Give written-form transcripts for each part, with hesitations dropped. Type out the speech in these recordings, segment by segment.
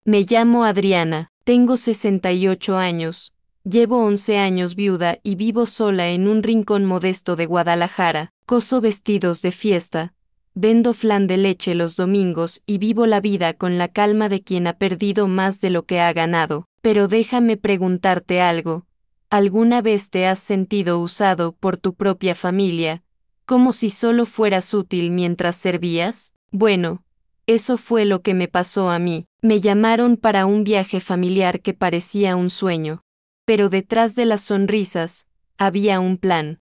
Me llamo Adriana, tengo 68 años, llevo 11 años viuda y vivo sola en un rincón modesto de Guadalajara, coso vestidos de fiesta, vendo flan de leche los domingos y vivo la vida con la calma de quien ha perdido más de lo que ha ganado. Pero déjame preguntarte algo. ¿Alguna vez te has sentido usado por tu propia familia, como si solo fueras útil mientras servías? Bueno, eso fue lo que me pasó a mí. Me llamaron para un viaje familiar que parecía un sueño. Pero detrás de las sonrisas, había un plan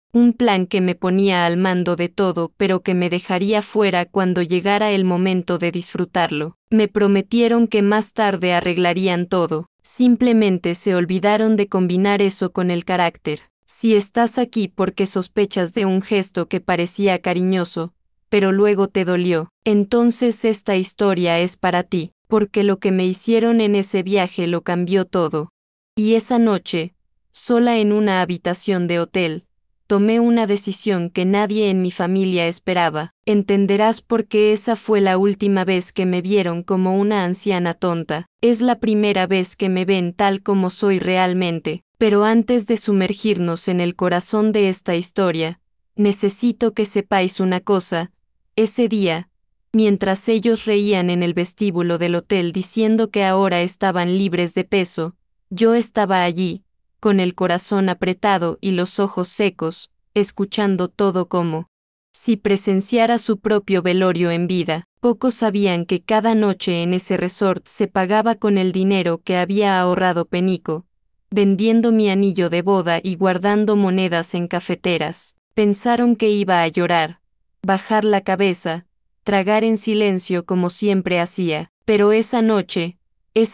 que me ponía al mando de todo, pero que me dejaría fuera cuando llegara el momento de disfrutarlo. Me prometieron que más tarde arreglarían todo. Simplemente se olvidaron de combinar eso con el carácter. Si estás aquí porque sospechas de un gesto que parecía cariñoso, pero luego te dolió, entonces esta historia es para ti, porque lo que me hicieron en ese viaje lo cambió todo. Y esa noche, sola en una habitación de hotel, tomé una decisión que nadie en mi familia esperaba. Entenderás por qué esa fue la última vez que me vieron como una anciana tonta. Es la primera vez que me ven tal como soy realmente. Pero antes de sumergirnos en el corazón de esta historia, necesito que sepáis una cosa. Ese día, mientras ellos reían en el vestíbulo del hotel diciendo que ahora estaban libres de peso, yo estaba allí, con el corazón apretado y los ojos secos, escuchando todo como si presenciara su propio velorio en vida. Pocos sabían que cada noche en ese resort se pagaba con el dinero que había ahorrado Penico, vendiendo mi anillo de boda y guardando monedas en cafeteras. Pensaron que iba a llorar, bajar la cabeza, tragar en silencio como siempre hacía, pero esa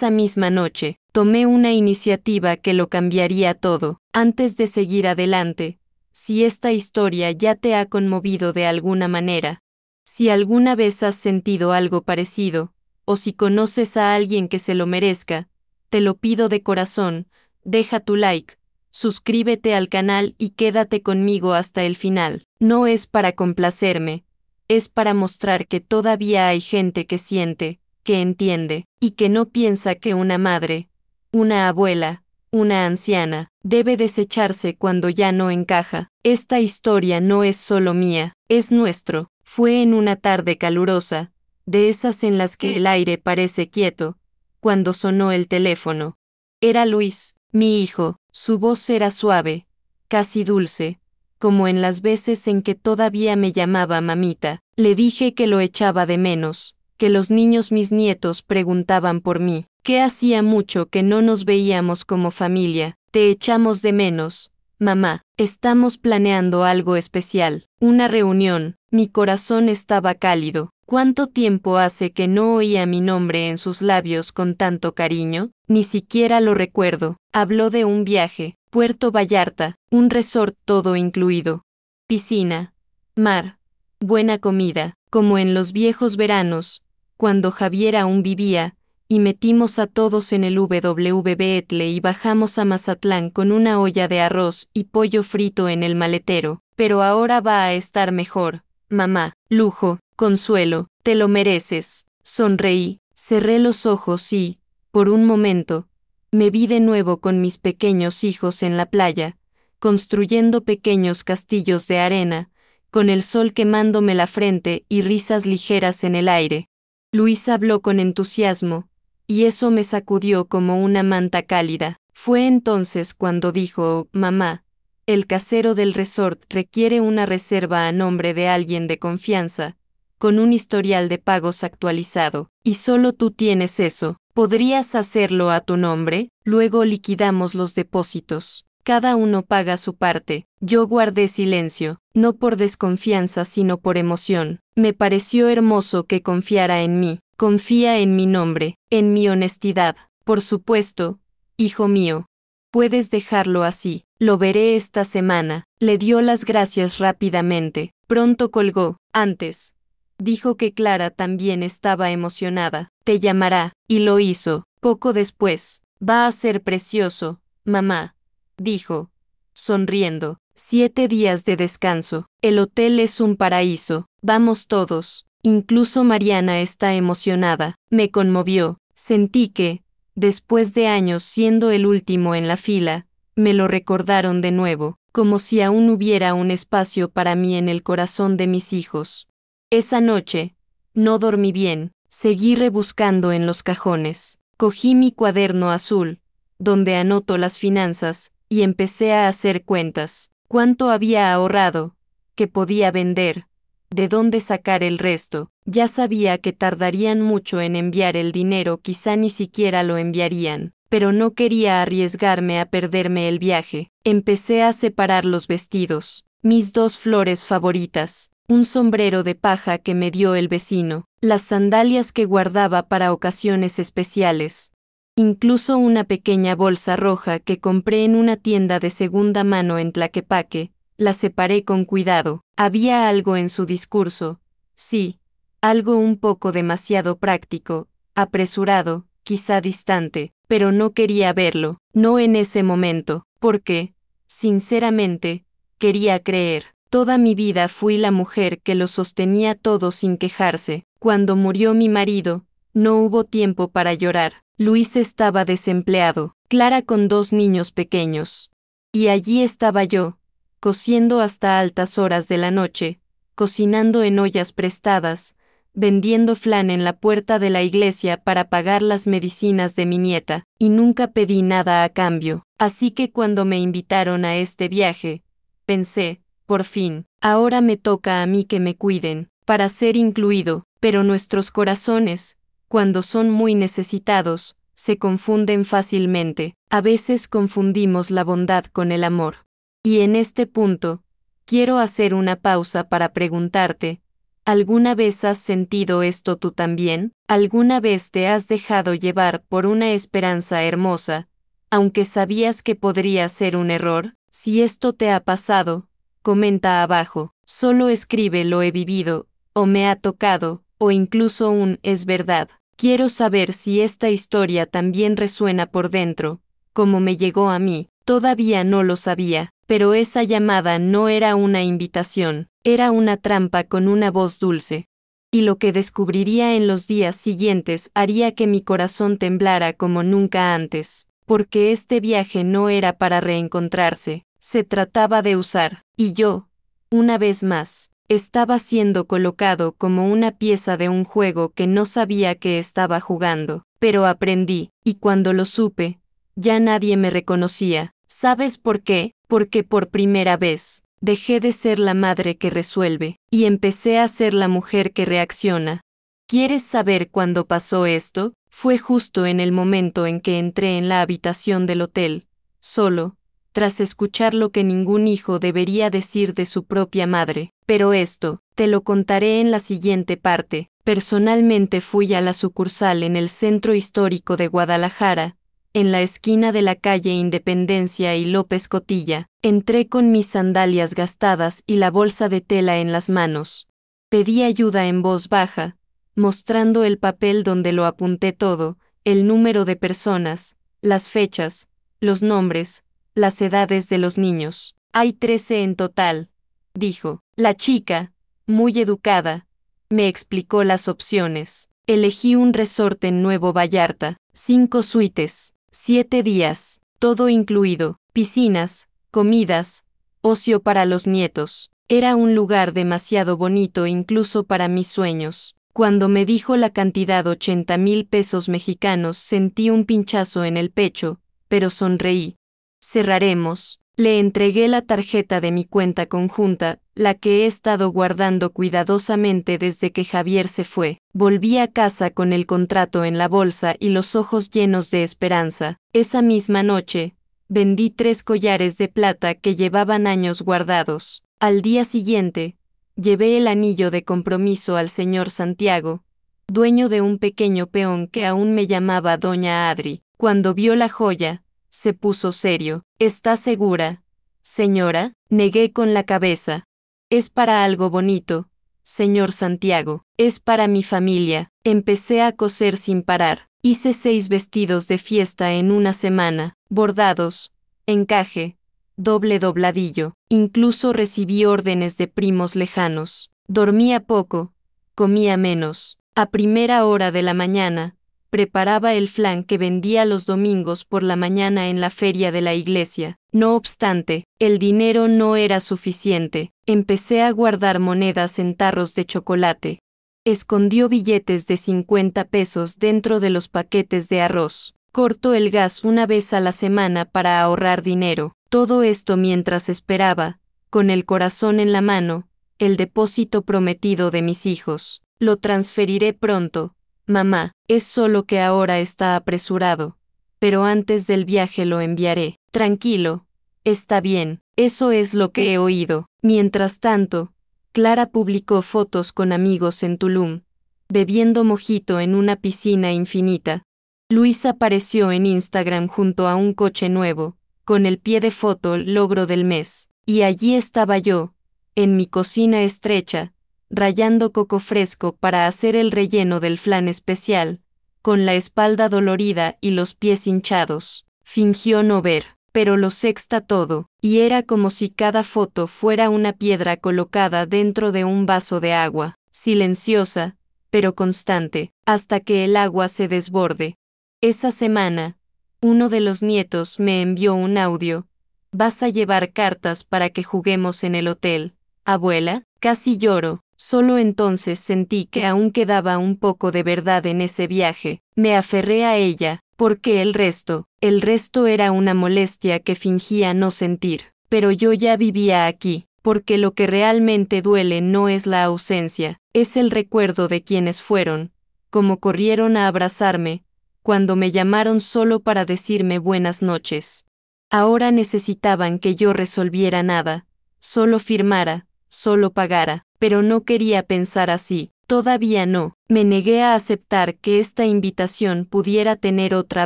misma noche, tomé una iniciativa que lo cambiaría todo. Antes de seguir adelante, si esta historia ya te ha conmovido de alguna manera, si alguna vez has sentido algo parecido, o si conoces a alguien que se lo merezca, te lo pido de corazón, deja tu like, suscríbete al canal y quédate conmigo hasta el final. No es para complacerme, es para mostrar que todavía hay gente que siente, que entiende, y que no piensa que una madre, una abuela, una anciana, debe desecharse cuando ya no encaja. Esta historia no es solo mía, es nuestro. Fue en una tarde calurosa, de esas en las que el aire parece quieto, cuando sonó el teléfono. Era Luis, mi hijo. Su voz era suave, casi dulce, como en las veces en que todavía me llamaba mamita. Le dije que lo echaba de menos, que los niños mis nietos preguntaban por mí, que hacía mucho que no nos veíamos como familia. Te echamos de menos, mamá. Estamos planeando algo especial, una reunión. Mi corazón estaba cálido. ¿Cuánto tiempo hace que no oía mi nombre en sus labios con tanto cariño? Ni siquiera lo recuerdo. Habló de un viaje, Puerto Vallarta, un resort todo incluido. Piscina, mar, buena comida, como en los viejos veranos, cuando Javier aún vivía, y metimos a todos en el WW Beatle y bajamos a Mazatlán con una olla de arroz y pollo frito en el maletero. Pero ahora va a estar mejor, mamá. Lujo, consuelo, te lo mereces. Sonreí, cerré los ojos y, por un momento, me vi de nuevo con mis pequeños hijos en la playa, construyendo pequeños castillos de arena, con el sol quemándome la frente y risas ligeras en el aire. Luis habló con entusiasmo, y eso me sacudió como una manta cálida. Fue entonces cuando dijo, mamá, el casero del resort requiere una reserva a nombre de alguien de confianza, con un historial de pagos actualizado, y solo tú tienes eso. ¿Podrías hacerlo a tu nombre? Luego liquidamos los depósitos. Cada uno paga su parte. Yo guardé silencio, no por desconfianza sino por emoción. Me pareció hermoso que confiara en mí. Confía en mi nombre, en mi honestidad. Por supuesto, hijo mío. Puedes dejarlo así. Lo veré esta semana. Le dio las gracias rápidamente. Pronto colgó. Antes, dijo que Clara también estaba emocionada. Te llamará. Y lo hizo. Poco después. Va a ser precioso, mamá, dijo, sonriendo. 7 días de descanso. El hotel es un paraíso. Vamos todos. Incluso Mariana está emocionada. Me conmovió. Sentí que, después de años siendo el último en la fila, me lo recordaron de nuevo, como si aún hubiera un espacio para mí en el corazón de mis hijos. Esa noche, no dormí bien, seguí rebuscando en los cajones. Cogí mi cuaderno azul, donde anoto las finanzas, y empecé a hacer cuentas. ¿Cuánto había ahorrado? ¿Qué podía vender? ¿De dónde sacar el resto? Ya sabía que tardarían mucho en enviar el dinero, quizá ni siquiera lo enviarían, pero no quería arriesgarme a perderme el viaje. Empecé a separar los vestidos, mis 2 flores favoritas, un sombrero de paja que me dio el vecino, las sandalias que guardaba para ocasiones especiales, incluso una pequeña bolsa roja que compré en una tienda de segunda mano en Tlaquepaque. La separé con cuidado. Había algo en su discurso, sí, algo un poco demasiado práctico, apresurado, quizá distante, pero no quería verlo, no en ese momento, porque, sinceramente, quería creer. Toda mi vida fui la mujer que lo sostenía todo sin quejarse. Cuando murió mi marido, no hubo tiempo para llorar. Luis estaba desempleado, Clara con 2 niños pequeños. Y allí estaba yo, cosiendo hasta altas horas de la noche, cocinando en ollas prestadas, vendiendo flan en la puerta de la iglesia para pagar las medicinas de mi nieta, y nunca pedí nada a cambio. Así que cuando me invitaron a este viaje, pensé, por fin, ahora me toca a mí que me cuiden, para ser incluido, pero nuestros corazones, cuando son muy necesitados, se confunden fácilmente. A veces confundimos la bondad con el amor. Y en este punto, quiero hacer una pausa para preguntarte, ¿alguna vez has sentido esto tú también? ¿Alguna vez te has dejado llevar por una esperanza hermosa, aunque sabías que podría ser un error? Si esto te ha pasado, comenta abajo, solo escribe lo he vivido, o me ha tocado, o incluso un es verdad. Quiero saber si esta historia también resuena por dentro, como me llegó a mí. Todavía no lo sabía, pero esa llamada no era una invitación, era una trampa con una voz dulce. Y lo que descubriría en los días siguientes haría que mi corazón temblara como nunca antes, porque este viaje no era para reencontrarse, se trataba de usar, y yo, una vez más, estaba siendo colocado como una pieza de un juego que no sabía que estaba jugando, pero aprendí, y cuando lo supe, ya nadie me reconocía. ¿Sabes por qué? Porque por primera vez, dejé de ser la madre que resuelve, y empecé a ser la mujer que reacciona. ¿Quieres saber cuándo pasó esto? Fue justo en el momento en que entré en la habitación del hotel, solo, tras escuchar lo que ningún hijo debería decir de su propia madre. Pero esto, te lo contaré en la siguiente parte. Personalmente fui a la sucursal en el centro histórico de Guadalajara, en la esquina de la calle Independencia y López Cotilla. Entré con mis sandalias gastadas y la bolsa de tela en las manos. Pedí ayuda en voz baja, mostrando el papel donde lo apunté todo, el número de personas, las fechas, los nombres, las edades de los niños. Hay 13 en total, dijo. La chica, muy educada, me explicó las opciones. Elegí un resort en Nuevo Vallarta, 5 suites, 7 días, todo incluido, piscinas, comidas, ocio para los nietos. Era un lugar demasiado bonito incluso para mis sueños. Cuando me dijo la cantidad 80,000 pesos mexicanos sentí un pinchazo en el pecho, pero sonreí. Cerraremos. Le entregué la tarjeta de mi cuenta conjunta, la que he estado guardando cuidadosamente desde que Javier se fue. Volví a casa con el contrato en la bolsa y los ojos llenos de esperanza. Esa misma noche, vendí 3 collares de plata que llevaban años guardados. Al día siguiente, llevé el anillo de compromiso al señor Santiago, dueño de un pequeño peón que aún me llamaba Doña Adri. Cuando vio la joya, se puso serio. ¿Está segura, señora? Negué con la cabeza. Es para algo bonito, señor Santiago. Es para mi familia. Empecé a coser sin parar. Hice 6 vestidos de fiesta en una semana, bordados, encaje, doble dobladillo. Incluso recibí órdenes de primos lejanos. Dormía poco, comía menos. A primera hora de la mañana, preparaba el flan que vendía los domingos por la mañana en la feria de la iglesia. No obstante, el dinero no era suficiente. Empecé a guardar monedas en tarros de chocolate. Escondió billetes de 50 pesos dentro de los paquetes de arroz. Cortó el gas una vez a la semana para ahorrar dinero. Todo esto mientras esperaba, con el corazón en la mano, el depósito prometido de mis hijos. Lo transferiré pronto, mamá, es solo que ahora está apresurado. Pero antes del viaje lo enviaré. Tranquilo. Está bien, eso es lo que he oído. Mientras tanto, Clara publicó fotos con amigos en Tulum, bebiendo mojito en una piscina infinita. Luis apareció en Instagram junto a un coche nuevo, con el pie de foto logro del mes, y allí estaba yo, en mi cocina estrecha, rallando coco fresco para hacer el relleno del flan especial, con la espalda dolorida y los pies hinchados. Fingió no ver, pero lo sexta todo, y era como si cada foto fuera una piedra colocada dentro de un vaso de agua, silenciosa, pero constante, hasta que el agua se desborde. Esa semana, uno de los nietos me envió un audio. ¿Vas a llevar cartas para que juguemos en el hotel, abuela? Casi lloro. Solo entonces sentí que aún quedaba un poco de verdad en ese viaje. Me aferré a ella, porque el resto era una molestia que fingía no sentir. Pero yo ya vivía aquí, porque lo que realmente duele no es la ausencia, es el recuerdo de quienes fueron, como corrieron a abrazarme, cuando me llamaron solo para decirme buenas noches. Ahora necesitaban que yo resolviera nada, solo firmara, solo pagara, pero no quería pensar así, todavía no. Me negué a aceptar que esta invitación pudiera tener otra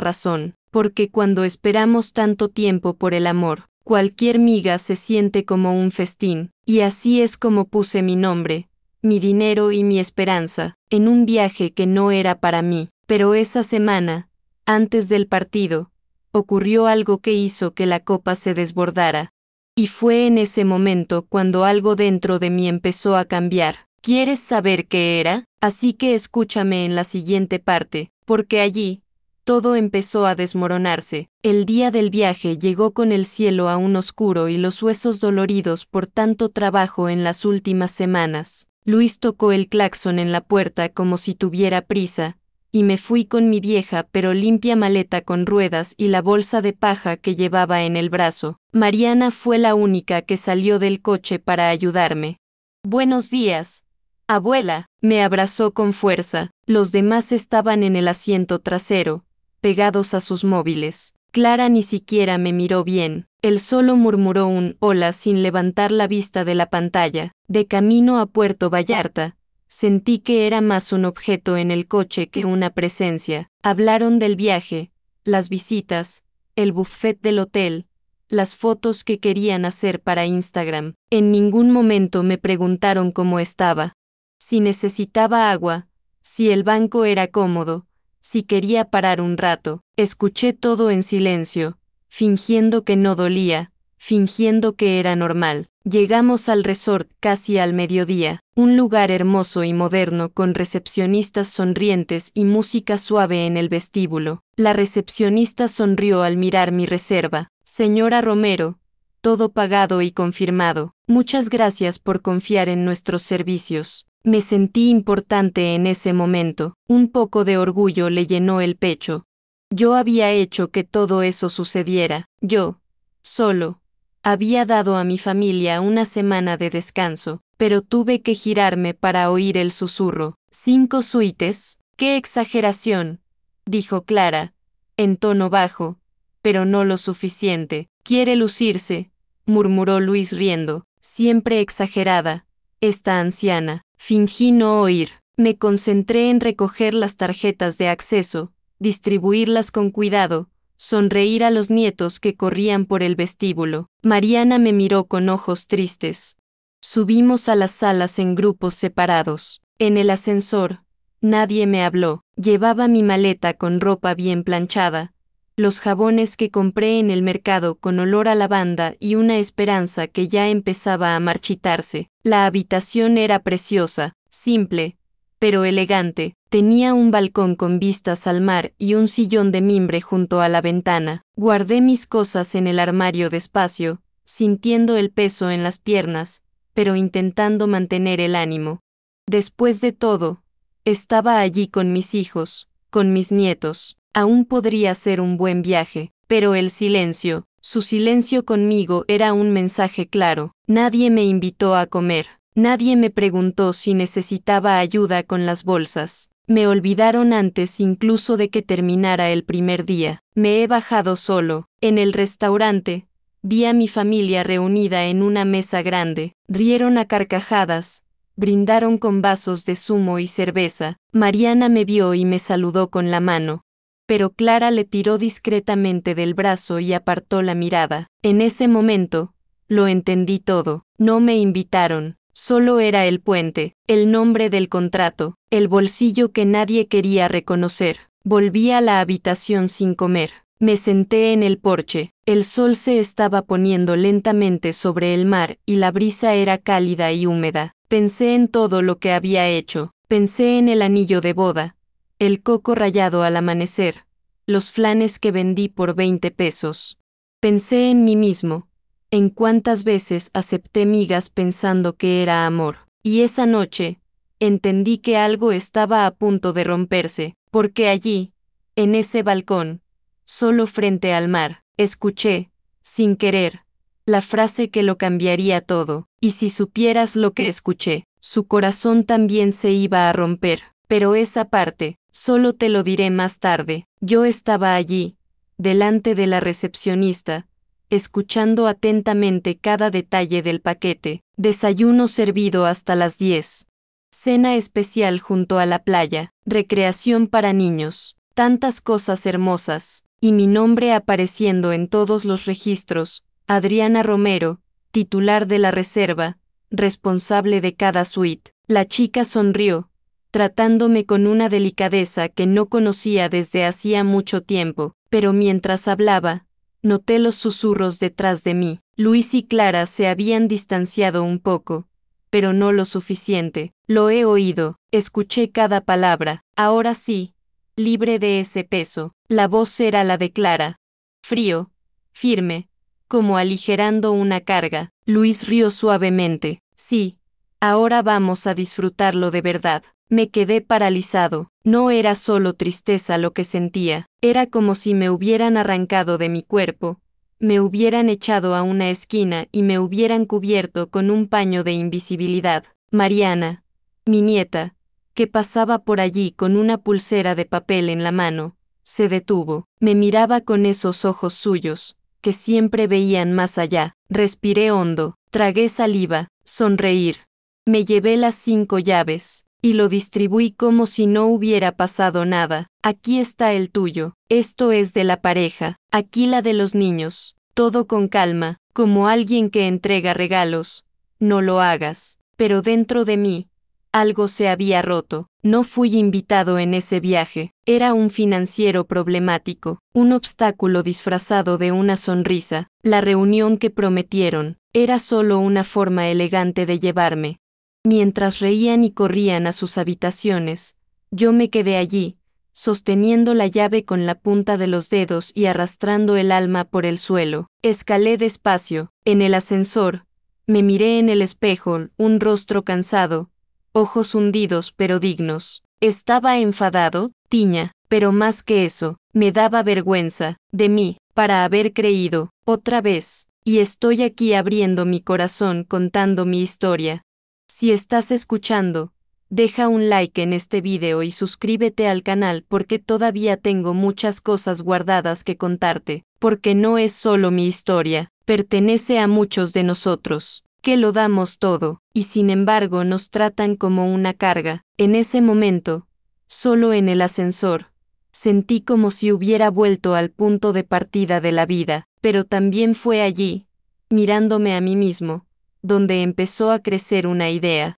razón, porque cuando esperamos tanto tiempo por el amor, cualquier miga se siente como un festín, y así es como puse mi nombre, mi dinero y mi esperanza, en un viaje que no era para mí. Pero esa semana, antes del partido, ocurrió algo que hizo que la copa se desbordara. Y fue en ese momento cuando algo dentro de mí empezó a cambiar. ¿Quieres saber qué era? Así que escúchame en la siguiente parte, porque allí, todo empezó a desmoronarse. El día del viaje llegó con el cielo aún oscuro y los huesos doloridos por tanto trabajo en las últimas semanas. Luis tocó el claxon en la puerta como si tuviera prisa, y me fui con mi vieja pero limpia maleta con ruedas y la bolsa de paja que llevaba en el brazo. Mariana fue la única que salió del coche para ayudarme. Buenos días, abuela, me abrazó con fuerza. Los demás estaban en el asiento trasero, pegados a sus móviles. Clara ni siquiera me miró bien. Él solo murmuró un hola sin levantar la vista de la pantalla. De camino a Puerto Vallarta, sentí que era más un objeto en el coche que una presencia. Hablaron del viaje, las visitas, el buffet del hotel, las fotos que querían hacer para Instagram. En ningún momento me preguntaron cómo estaba, si necesitaba agua, si el banco era cómodo, si quería parar un rato. Escuché todo en silencio, fingiendo que no dolía, fingiendo que era normal. Llegamos al resort casi al mediodía, un lugar hermoso y moderno con recepcionistas sonrientes y música suave en el vestíbulo. La recepcionista sonrió al mirar mi reserva. Señora Romero, todo pagado y confirmado. Muchas gracias por confiar en nuestros servicios. Me sentí importante en ese momento. Un poco de orgullo le llenó el pecho. Yo había hecho que todo eso sucediera. Yo, solo, había dado a mi familia una semana de descanso, pero tuve que girarme para oír el susurro. ¿5 suites? ¡Qué exageración!, dijo Clara, en tono bajo, pero no lo suficiente. Quiere lucirse, murmuró Luis riendo. Siempre exagerada, esta anciana. Fingí no oír. Me concentré en recoger las tarjetas de acceso, distribuirlas con cuidado, sonreír a los nietos que corrían por el vestíbulo. Mariana me miró con ojos tristes. Subimos a las salas en grupos separados. En el ascensor, nadie me habló. Llevaba mi maleta con ropa bien planchada, los jabones que compré en el mercado con olor a lavanda y una esperanza que ya empezaba a marchitarse. La habitación era preciosa, simple, pero elegante. Tenía un balcón con vistas al mar y un sillón de mimbre junto a la ventana. Guardé mis cosas en el armario despacio, sintiendo el peso en las piernas, pero intentando mantener el ánimo. Después de todo, estaba allí con mis hijos, con mis nietos. Aún podría ser un buen viaje, pero el silencio, su silencio conmigo era un mensaje claro. Nadie me invitó a comer. Nadie me preguntó si necesitaba ayuda con las bolsas. Me olvidaron antes incluso de que terminara el primer día. Me he bajado solo. En el restaurante, vi a mi familia reunida en una mesa grande. Rieron a carcajadas. Brindaron con vasos de zumo y cerveza. Mariana me vio y me saludó con la mano. Pero Clara le tiró discretamente del brazo y apartó la mirada. En ese momento, lo entendí todo. No me invitaron. Solo era el puente, el nombre del contrato, el bolsillo que nadie quería reconocer. Volví a la habitación sin comer. Me senté en el porche. El sol se estaba poniendo lentamente sobre el mar y la brisa era cálida y húmeda. Pensé en todo lo que había hecho. Pensé en el anillo de boda, el coco rallado al amanecer, los flanes que vendí por 20 pesos. Pensé en mí mismo. En cuántas veces acepté migas pensando que era amor. Y esa noche, entendí que algo estaba a punto de romperse, porque allí, en ese balcón, solo frente al mar, escuché, sin querer, la frase que lo cambiaría todo. Y si supieras lo que escuché, su corazón también se iba a romper. Pero esa parte, solo te lo diré más tarde. Yo estaba allí, delante de la recepcionista, escuchando atentamente cada detalle del paquete. Desayuno servido hasta las 10. Cena especial junto a la playa. Recreación para niños. Tantas cosas hermosas. Y mi nombre apareciendo en todos los registros. Adriana Romero, titular de la reserva, responsable de cada suite. La chica sonrió, tratándome con una delicadeza que no conocía desde hacía mucho tiempo, pero mientras hablaba, noté los susurros detrás de mí. Luis y Clara se habían distanciado un poco, pero no lo suficiente. Lo he oído, escuché cada palabra. Ahora sí, libre de ese peso. La voz era la de Clara. Frío, firme, como aligerando una carga. Luis rió suavemente. Sí, ahora vamos a disfrutarlo de verdad. Me quedé paralizado. No era solo tristeza lo que sentía, era como si me hubieran arrancado de mi cuerpo, me hubieran echado a una esquina y me hubieran cubierto con un paño de invisibilidad. Mariana, mi nieta, que pasaba por allí con una pulsera de papel en la mano, se detuvo. Me miraba con esos ojos suyos, que siempre veían más allá. Respiré hondo, tragué saliva, sonreír. Me llevé las 5 llaves. Y lo distribuí como si no hubiera pasado nada. Aquí está el tuyo, esto es de la pareja, aquí la de los niños. Todo con calma, como alguien que entrega regalos. No lo hagas. Pero dentro de mí, algo se había roto. No fui invitado en ese viaje. Era un financiero problemático, un obstáculo disfrazado de una sonrisa. La reunión que prometieron era solo una forma elegante de llevarme. Mientras reían y corrían a sus habitaciones, yo me quedé allí, sosteniendo la llave con la punta de los dedos y arrastrando el alma por el suelo. Escalé despacio. En el ascensor, me miré en el espejo, un rostro cansado, ojos hundidos pero dignos. Estaba enfadado, tiña, pero más que eso, me daba vergüenza de mí, para haber creído, otra vez, y estoy aquí abriendo mi corazón contando mi historia. Si estás escuchando, deja un like en este video y suscríbete al canal porque todavía tengo muchas cosas guardadas que contarte, porque no es solo mi historia, pertenece a muchos de nosotros, que lo damos todo, y sin embargo nos tratan como una carga. En ese momento, solo en el ascensor, sentí como si hubiera vuelto al punto de partida de la vida, pero también fue allí, mirándome a mí mismo, donde empezó a crecer una idea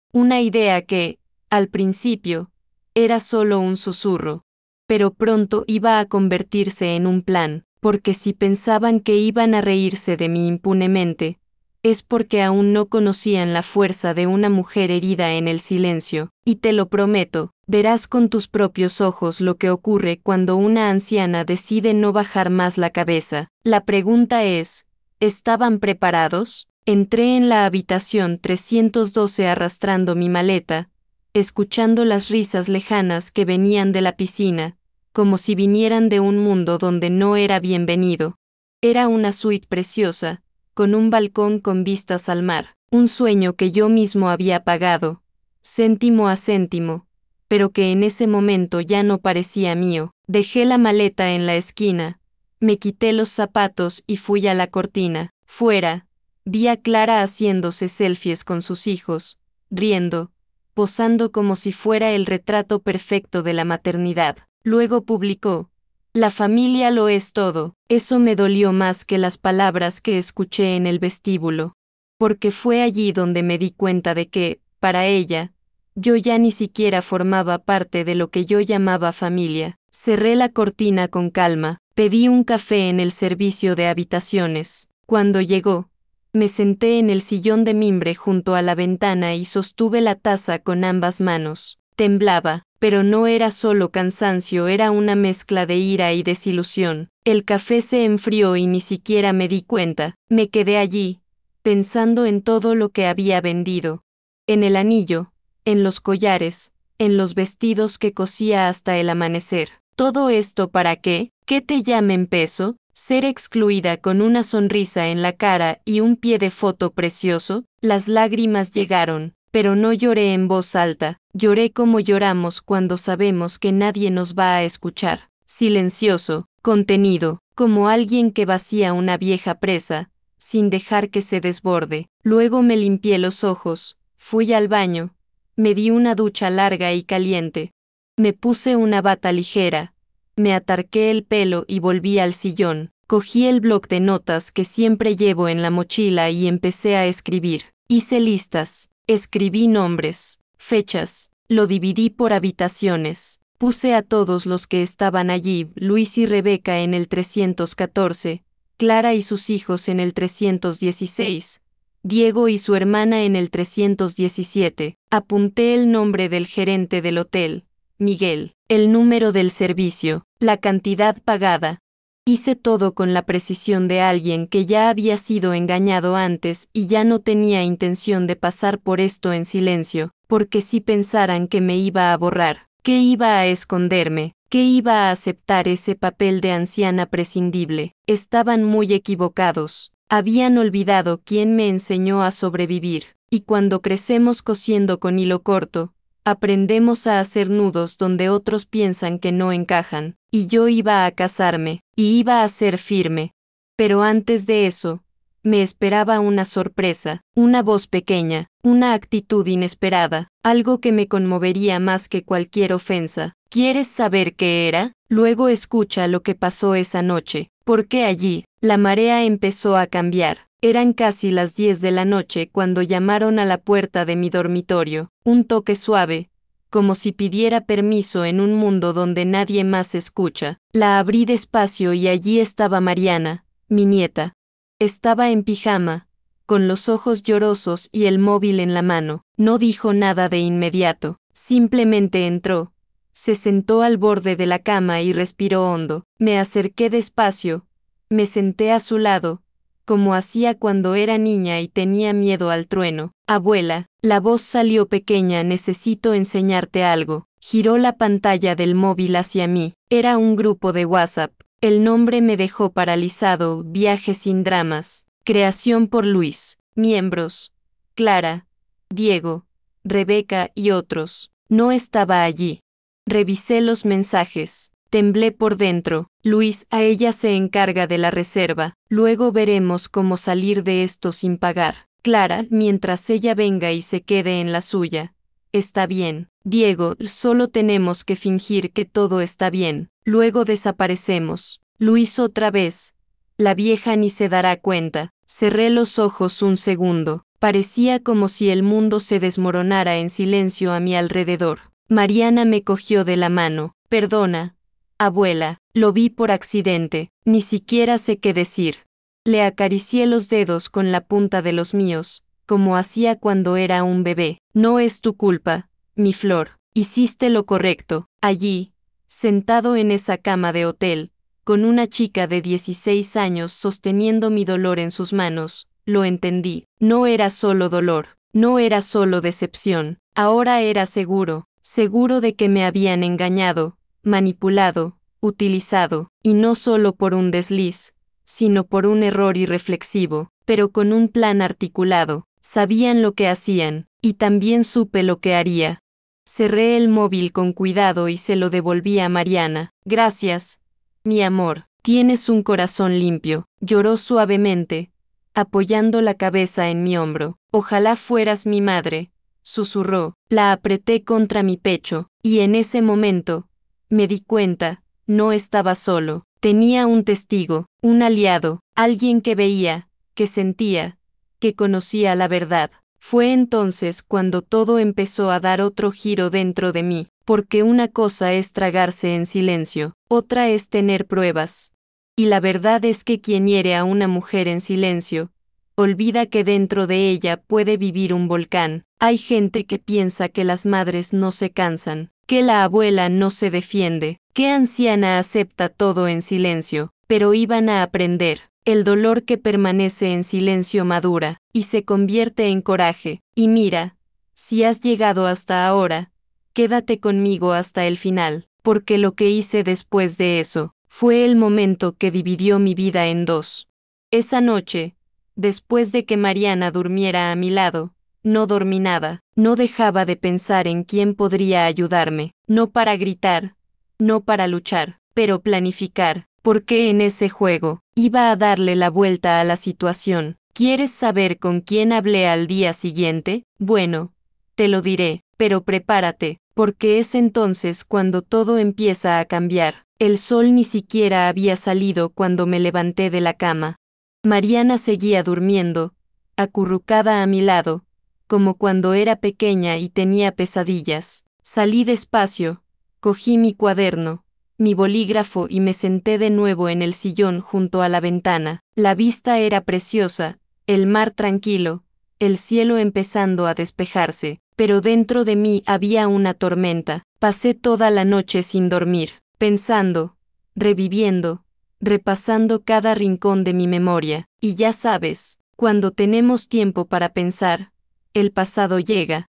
que, al principio, era solo un susurro, pero pronto iba a convertirse en un plan, porque si pensaban que iban a reírse de mí impunemente, es porque aún no conocían la fuerza de una mujer herida en el silencio, y te lo prometo, verás con tus propios ojos lo que ocurre cuando una anciana decide no bajar más la cabeza. La pregunta es, ¿estaban preparados? Entré en la habitación 312 arrastrando mi maleta, escuchando las risas lejanas que venían de la piscina, como si vinieran de un mundo donde no era bienvenido. Era una suite preciosa, con un balcón con vistas al mar, un sueño que yo mismo había pagado, céntimo a céntimo, pero que en ese momento ya no parecía mío. Dejé la maleta en la esquina, me quité los zapatos y fui a la cortina. Fuera, vi a Clara haciéndose selfies con sus hijos, riendo, posando como si fuera el retrato perfecto de la maternidad. Luego publicó: "La familia lo es todo". Eso me dolió más que las palabras que escuché en el vestíbulo, porque fue allí donde me di cuenta de que, para ella, yo ya ni siquiera formaba parte de lo que yo llamaba familia. Cerré la cortina con calma, pedí un café en el servicio de habitaciones. Cuando llegó, me senté en el sillón de mimbre junto a la ventana y sostuve la taza con ambas manos. Temblaba, pero no era solo cansancio, era una mezcla de ira y desilusión. El café se enfrió y ni siquiera me di cuenta. Me quedé allí, pensando en todo lo que había vendido. En el anillo, en los collares, en los vestidos que cosía hasta el amanecer. ¿Todo esto para qué? ¿Qué te llamen peso? Ser excluida con una sonrisa en la cara y un pie de foto precioso. Las lágrimas llegaron, pero no lloré en voz alta, lloré como lloramos cuando sabemos que nadie nos va a escuchar. Silencioso, contenido, como alguien que vacía una vieja presa, sin dejar que se desborde. Luego me limpié los ojos, fui al baño, me di una ducha larga y caliente. Me puse una bata ligera, me atarqué el pelo y volví al sillón. Cogí el bloc de notas que siempre llevo en la mochila y empecé a escribir. Hice listas, escribí nombres, fechas, lo dividí por habitaciones. Puse a todos los que estaban allí, Luis y Rebeca en el 314, Clara y sus hijos en el 316, Diego y su hermana en el 317. Apunté el nombre del gerente del hotel, Miguel, el número del servicio, la cantidad pagada. Hice todo con la precisión de alguien que ya había sido engañado antes y ya no tenía intención de pasar por esto en silencio, porque si pensaran que me iba a borrar, que iba a esconderme, que iba a aceptar ese papel de anciana prescindible, estaban muy equivocados. Habían olvidado quién me enseñó a sobrevivir, y cuando crecemos cosiendo con hilo corto, aprendemos a hacer nudos donde otros piensan que no encajan, y yo iba a casarme, y iba a ser firme. Pero antes de eso, me esperaba una sorpresa, una voz pequeña, una actitud inesperada, algo que me conmovería más que cualquier ofensa. ¿Quieres saber qué era? Luego escucha lo que pasó esa noche. Porque allí, la marea empezó a cambiar. Eran casi las 10 de la noche cuando llamaron a la puerta de mi dormitorio. Un toque suave, como si pidiera permiso en un mundo donde nadie más escucha. La abrí despacio y allí estaba Mariana, mi nieta. Estaba en pijama, con los ojos llorosos y el móvil en la mano. No dijo nada de inmediato, simplemente entró. Se sentó al borde de la cama y respiró hondo. Me acerqué despacio, me senté a su lado, como hacía cuando era niña y tenía miedo al trueno. Abuela, la voz salió pequeña, necesito enseñarte algo. Giró la pantalla del móvil hacia mí. Era un grupo de WhatsApp. El nombre me dejó paralizado. Viaje sin dramas. Creación por Luis. Miembros: Clara, Diego, Rebeca y otros. No estaba allí. Revisé los mensajes. Temblé por dentro. Luis, a ella se encarga de la reserva. Luego veremos cómo salir de esto sin pagar. Clara, mientras ella venga y se quede en la suya. Está bien. Diego, solo tenemos que fingir que todo está bien. Luego desaparecemos. Luis otra vez. La vieja ni se dará cuenta. Cerré los ojos un segundo. Parecía como si el mundo se desmoronara en silencio a mi alrededor. Mariana me cogió de la mano. Perdona, abuela, lo vi por accidente, ni siquiera sé qué decir. Le acaricié los dedos con la punta de los míos, como hacía cuando era un bebé. No es tu culpa, mi flor. Hiciste lo correcto. Allí, sentado en esa cama de hotel, con una chica de 16 años sosteniendo mi dolor en sus manos, lo entendí. No era solo dolor, no era solo decepción. Ahora era seguro, seguro de que me habían engañado, manipulado, utilizado, y no solo por un desliz, sino por un error irreflexivo, pero con un plan articulado. Sabían lo que hacían, y también supe lo que haría. Cerré el móvil con cuidado y se lo devolví a Mariana. Gracias, mi amor, tienes un corazón limpio. Lloró suavemente, apoyando la cabeza en mi hombro. Ojalá fueras mi madre, susurró. La apreté contra mi pecho, y en ese momento, me di cuenta, no estaba solo. Tenía un testigo, un aliado, alguien que veía, que sentía, que conocía la verdad. Fue entonces cuando todo empezó a dar otro giro dentro de mí, porque una cosa es tragarse en silencio, otra es tener pruebas. Y la verdad es que quien hiere a una mujer en silencio, olvida que dentro de ella puede vivir un volcán. Hay gente que piensa que las madres no se cansan, que la abuela no se defiende, que anciana acepta todo en silencio, pero iban a aprender. El dolor que permanece en silencio madura, y se convierte en coraje. Y mira, si has llegado hasta ahora, quédate conmigo hasta el final, porque lo que hice después de eso, fue el momento que dividió mi vida en dos. Esa noche, después de que Mariana durmiera a mi lado, no dormí nada, no dejaba de pensar en quién podría ayudarme, no para gritar, no para luchar, pero planificar, porque en ese juego, iba a darle la vuelta a la situación. ¿Quieres saber con quién hablé al día siguiente? Bueno, te lo diré, pero prepárate, porque es entonces cuando todo empieza a cambiar. El sol ni siquiera había salido cuando me levanté de la cama. Mariana seguía durmiendo, acurrucada a mi lado, como cuando era pequeña y tenía pesadillas. Salí despacio, cogí mi cuaderno, mi bolígrafo y me senté de nuevo en el sillón junto a la ventana. La vista era preciosa, el mar tranquilo, el cielo empezando a despejarse, pero dentro de mí había una tormenta. Pasé toda la noche sin dormir, pensando, reviviendo, repasando cada rincón de mi memoria, y ya sabes, cuando tenemos tiempo para pensar, el pasado llega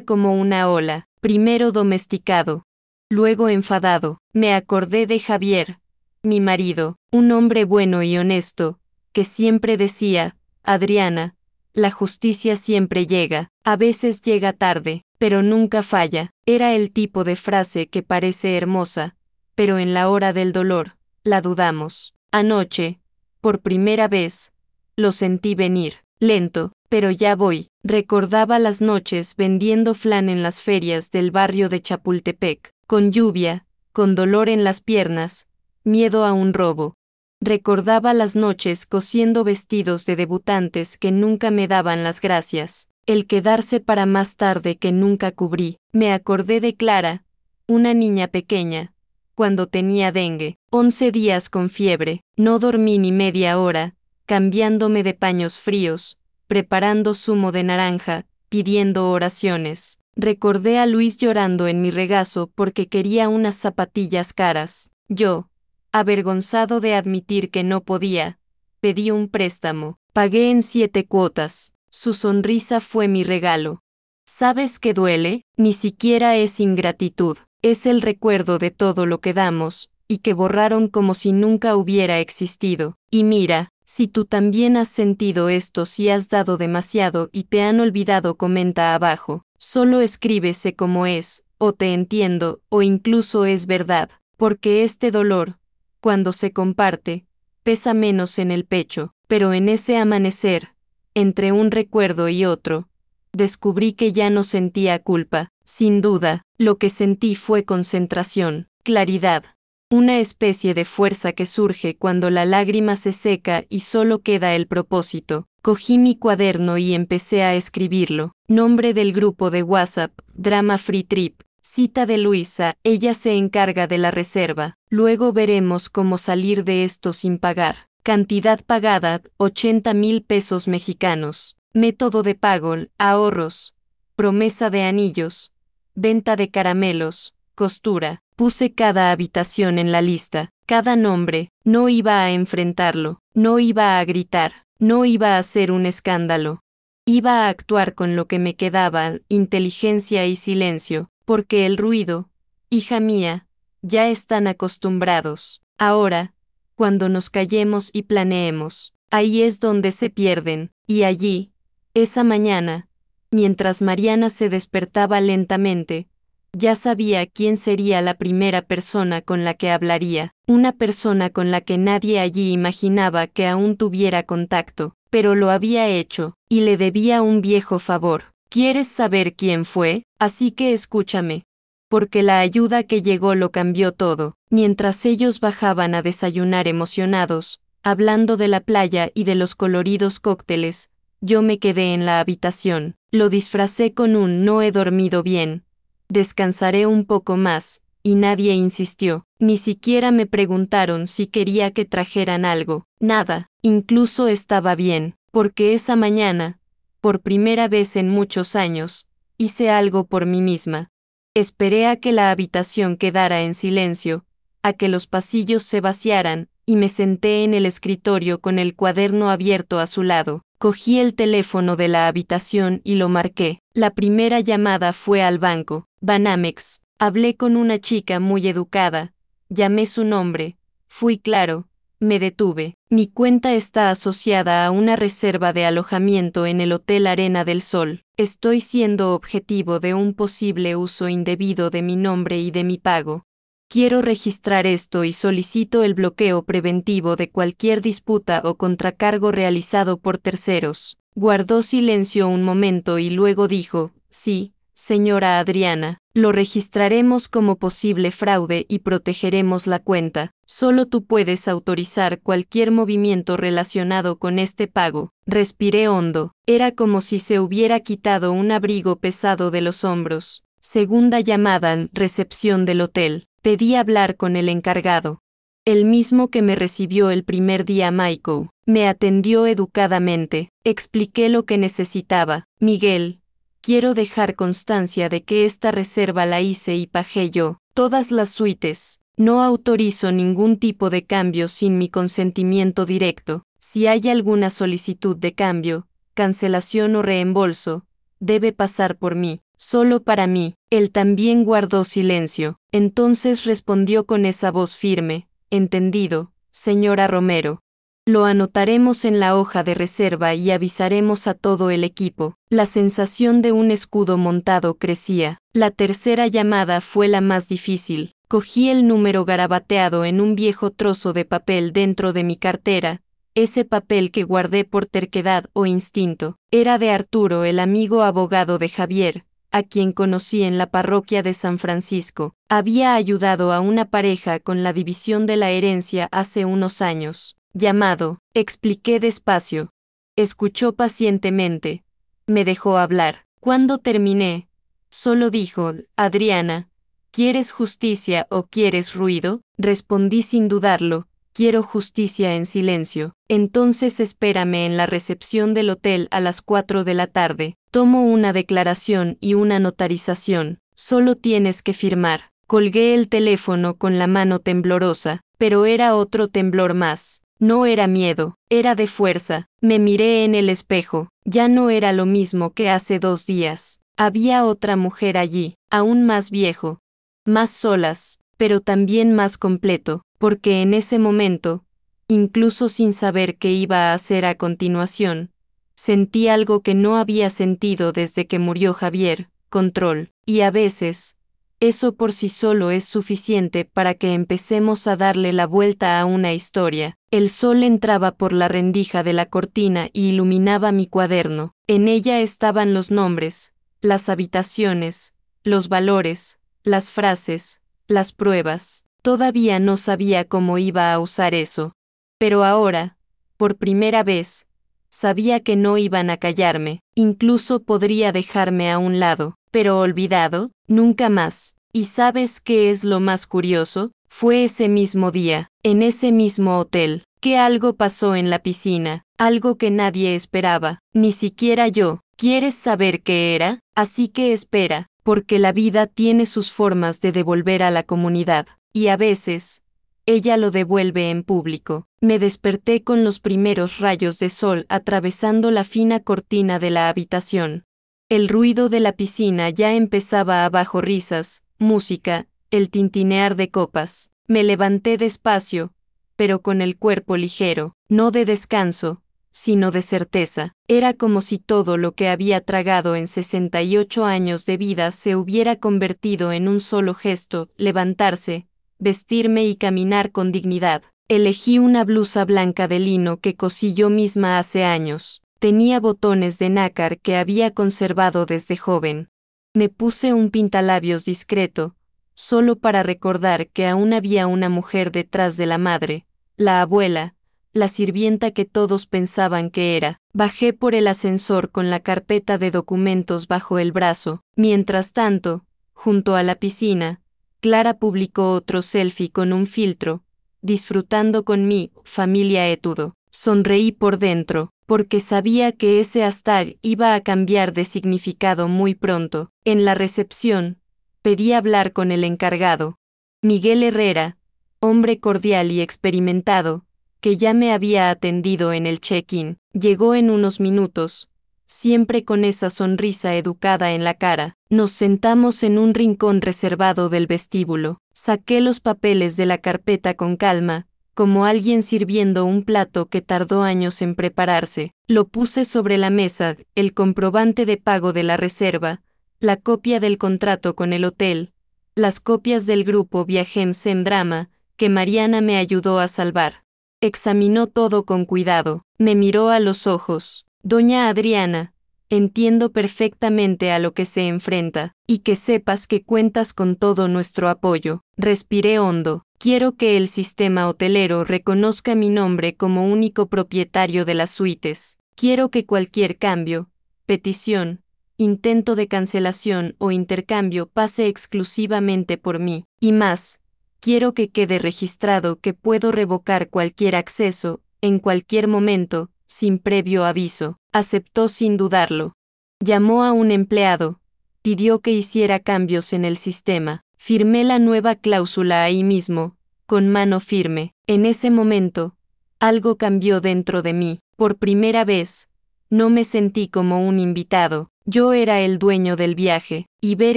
como una ola, primero domesticado, luego enfadado. Me acordé de Javier, mi marido, un hombre bueno y honesto, que siempre decía, Adriana, la justicia siempre llega, a veces llega tarde, pero nunca falla. Era el tipo de frase que parece hermosa, pero en la hora del dolor, la dudamos. Anoche, por primera vez, lo sentí venir, lento, pero ya voy. Recordaba las noches vendiendo flan en las ferias del barrio de Chapultepec, con lluvia, con dolor en las piernas, miedo a un robo. Recordaba las noches cosiendo vestidos de debutantes que nunca me daban las gracias, el quedarse para más tarde que nunca cubrí. Me acordé de Clara, una niña pequeña, cuando tenía dengue, 11 días con fiebre, no dormí ni media hora, cambiándome de paños fríos, preparando zumo de naranja, pidiendo oraciones. Recordé a Luis llorando en mi regazo porque quería unas zapatillas caras. Yo, avergonzado de admitir que no podía, pedí un préstamo. Pagué en 7 cuotas. Su sonrisa fue mi regalo. ¿Sabes qué duele? Ni siquiera es ingratitud, es el recuerdo de todo lo que damos, y que borraron como si nunca hubiera existido. Y mira, si tú también has sentido esto, si has dado demasiado y te han olvidado, comenta abajo. Solo escribe sé cómo es, o te entiendo, o incluso es verdad, porque este dolor, cuando se comparte, pesa menos en el pecho, pero en ese amanecer, entre un recuerdo y otro, descubrí que ya no sentía culpa. Sin duda, lo que sentí fue concentración, claridad, una especie de fuerza que surge cuando la lágrima se seca y solo queda el propósito. Cogí mi cuaderno y empecé a escribirlo. Nombre del grupo de WhatsApp, Drama Free Trip. Cita de Luisa, ella se encarga de la reserva. Luego veremos cómo salir de esto sin pagar. Cantidad pagada, 80,000 pesos mexicanos. Método de pago, ahorros. Promesa de anillos. Venta de caramelos. Costura. Puse cada habitación en la lista, cada nombre. No iba a enfrentarlo, no iba a gritar, no iba a hacer un escándalo. Iba a actuar con lo que me quedaba, inteligencia y silencio, porque el ruido, hija mía, ya están acostumbrados. Ahora, cuando nos callemos y planeemos, ahí es donde se pierden, y allí, esa mañana, mientras Mariana se despertaba lentamente, ya sabía quién sería la primera persona con la que hablaría, una persona con la que nadie allí imaginaba que aún tuviera contacto, pero lo había hecho, y le debía un viejo favor. ¿Quieres saber quién fue? Así que escúchame. Porque la ayuda que llegó lo cambió todo. Mientras ellos bajaban a desayunar emocionados, hablando de la playa y de los coloridos cócteles, yo me quedé en la habitación. Lo disfracé con un "no he dormido bien. Descansaré un poco más", y nadie insistió. Ni siquiera me preguntaron si quería que trajeran algo. Nada. Incluso estaba bien, porque esa mañana, por primera vez en muchos años, hice algo por mí misma. Esperé a que la habitación quedara en silencio, a que los pasillos se vaciaran, y me senté en el escritorio con el cuaderno abierto a su lado. Cogí el teléfono de la habitación y lo marqué. La primera llamada fue al banco, Banamex. Hablé con una chica muy educada. Llamé su nombre. Fui claro. Me detuve. Mi cuenta está asociada a una reserva de alojamiento en el Hotel Arena del Sol. Estoy siendo objetivo de un posible uso indebido de mi nombre y de mi pago. Quiero registrar esto y solicito el bloqueo preventivo de cualquier disputa o contracargo realizado por terceros. Guardó silencio un momento y luego dijo: sí, señora Adriana, lo registraremos como posible fraude y protegeremos la cuenta. Solo tú puedes autorizar cualquier movimiento relacionado con este pago. Respiré hondo. Era como si se hubiera quitado un abrigo pesado de los hombros. Segunda llamada, recepción del hotel. Pedí hablar con el encargado. El mismo que me recibió el primer día Michael. Me atendió educadamente. Expliqué lo que necesitaba. Miguel, quiero dejar constancia de que esta reserva la hice y pagué yo. Todas las suites. No autorizo ningún tipo de cambio sin mi consentimiento directo. Si hay alguna solicitud de cambio, cancelación o reembolso, debe pasar por mí. Solo para mí. Él también guardó silencio. Entonces respondió con esa voz firme: entendido, señora Romero. Lo anotaremos en la hoja de reserva y avisaremos a todo el equipo. La sensación de un escudo montado crecía. La tercera llamada fue la más difícil. Cogí el número garabateado en un viejo trozo de papel dentro de mi cartera. Ese papel que guardé por terquedad o instinto. Era de Arturo, el amigo abogado de Javier, a quien conocí en la parroquia de San Francisco. Había ayudado a una pareja con la división de la herencia hace unos años. Llamado, expliqué despacio. Escuchó pacientemente. Me dejó hablar. Cuando terminé, solo dijo: Adriana, ¿quieres justicia o quieres ruido? Respondí sin dudarlo: quiero justicia en silencio. Entonces espérame en la recepción del hotel a las 4 de la tarde. Tomo una declaración y una notarización. Solo tienes que firmar. Colgué el teléfono con la mano temblorosa, pero era otro temblor más. No era miedo, era de fuerza. Me miré en el espejo. Ya no era lo mismo que hace 2 días. Había otra mujer allí, aún más viejo. Más solas, pero también más completo, porque en ese momento, incluso sin saber qué iba a hacer a continuación, sentí algo que no había sentido desde que murió Javier: control. Y a veces, eso por sí solo es suficiente para que empecemos a darle la vuelta a una historia. El sol entraba por la rendija de la cortina y iluminaba mi cuaderno. En ella estaban los nombres, las habitaciones, los valores, las frases, las pruebas. Todavía no sabía cómo iba a usar eso. Pero ahora, por primera vez, sabía que no iban a callarme. Incluso podría dejarme a un lado. Pero olvidado, nunca más. ¿Y sabes qué es lo más curioso? Fue ese mismo día, en ese mismo hotel, que algo pasó en la piscina, algo que nadie esperaba, ni siquiera yo. ¿Quieres saber qué era? Así que espera, porque la vida tiene sus formas de devolver a la comunidad, y a veces, ella lo devuelve en público. Me desperté con los primeros rayos de sol atravesando la fina cortina de la habitación. El ruido de la piscina ya empezaba abajo, risas, música, el tintinear de copas. Me levanté despacio, pero con el cuerpo ligero, no de descanso, sino de certeza. Era como si todo lo que había tragado en 68 años de vida se hubiera convertido en un solo gesto: levantarse, vestirme y caminar con dignidad. Elegí una blusa blanca de lino que cosí yo misma hace años. Tenía botones de nácar que había conservado desde joven. Me puse un pintalabios discreto, solo para recordar que aún había una mujer detrás de la madre, la abuela, la sirvienta que todos pensaban que era. Bajé por el ascensor con la carpeta de documentos bajo el brazo. Mientras tanto, junto a la piscina, Clara publicó otro selfie con un filtro, disfrutando con mi familia etudo. Sonreí por dentro, porque sabía que ese hashtag iba a cambiar de significado muy pronto. En la recepción, pedí hablar con el encargado, Miguel Herrera, hombre cordial y experimentado, que ya me había atendido en el check-in. Llegó en unos minutos, siempre con esa sonrisa educada en la cara. Nos sentamos en un rincón reservado del vestíbulo. Saqué los papeles de la carpeta con calma, como alguien sirviendo un plato que tardó años en prepararse. Lo puse sobre la mesa: el comprobante de pago de la reserva, la copia del contrato con el hotel, las copias del grupo Viajem Sem Drama, que Mariana me ayudó a salvar. Examinó todo con cuidado, me miró a los ojos. Doña Adriana, entiendo perfectamente a lo que se enfrenta, y que sepas que cuentas con todo nuestro apoyo. Respiré hondo. Quiero que el sistema hotelero reconozca mi nombre como único propietario de las suites. Quiero que cualquier cambio, petición, intento de cancelación o intercambio pase exclusivamente por mí. Y más, quiero que quede registrado que puedo revocar cualquier acceso, en cualquier momento, sin previo aviso. Aceptó sin dudarlo. Llamó a un empleado, pidió que hiciera cambios en el sistema. Firmé la nueva cláusula ahí mismo, con mano firme. En ese momento, algo cambió dentro de mí. Por primera vez, no me sentí como un invitado. Yo era el dueño del viaje, y ver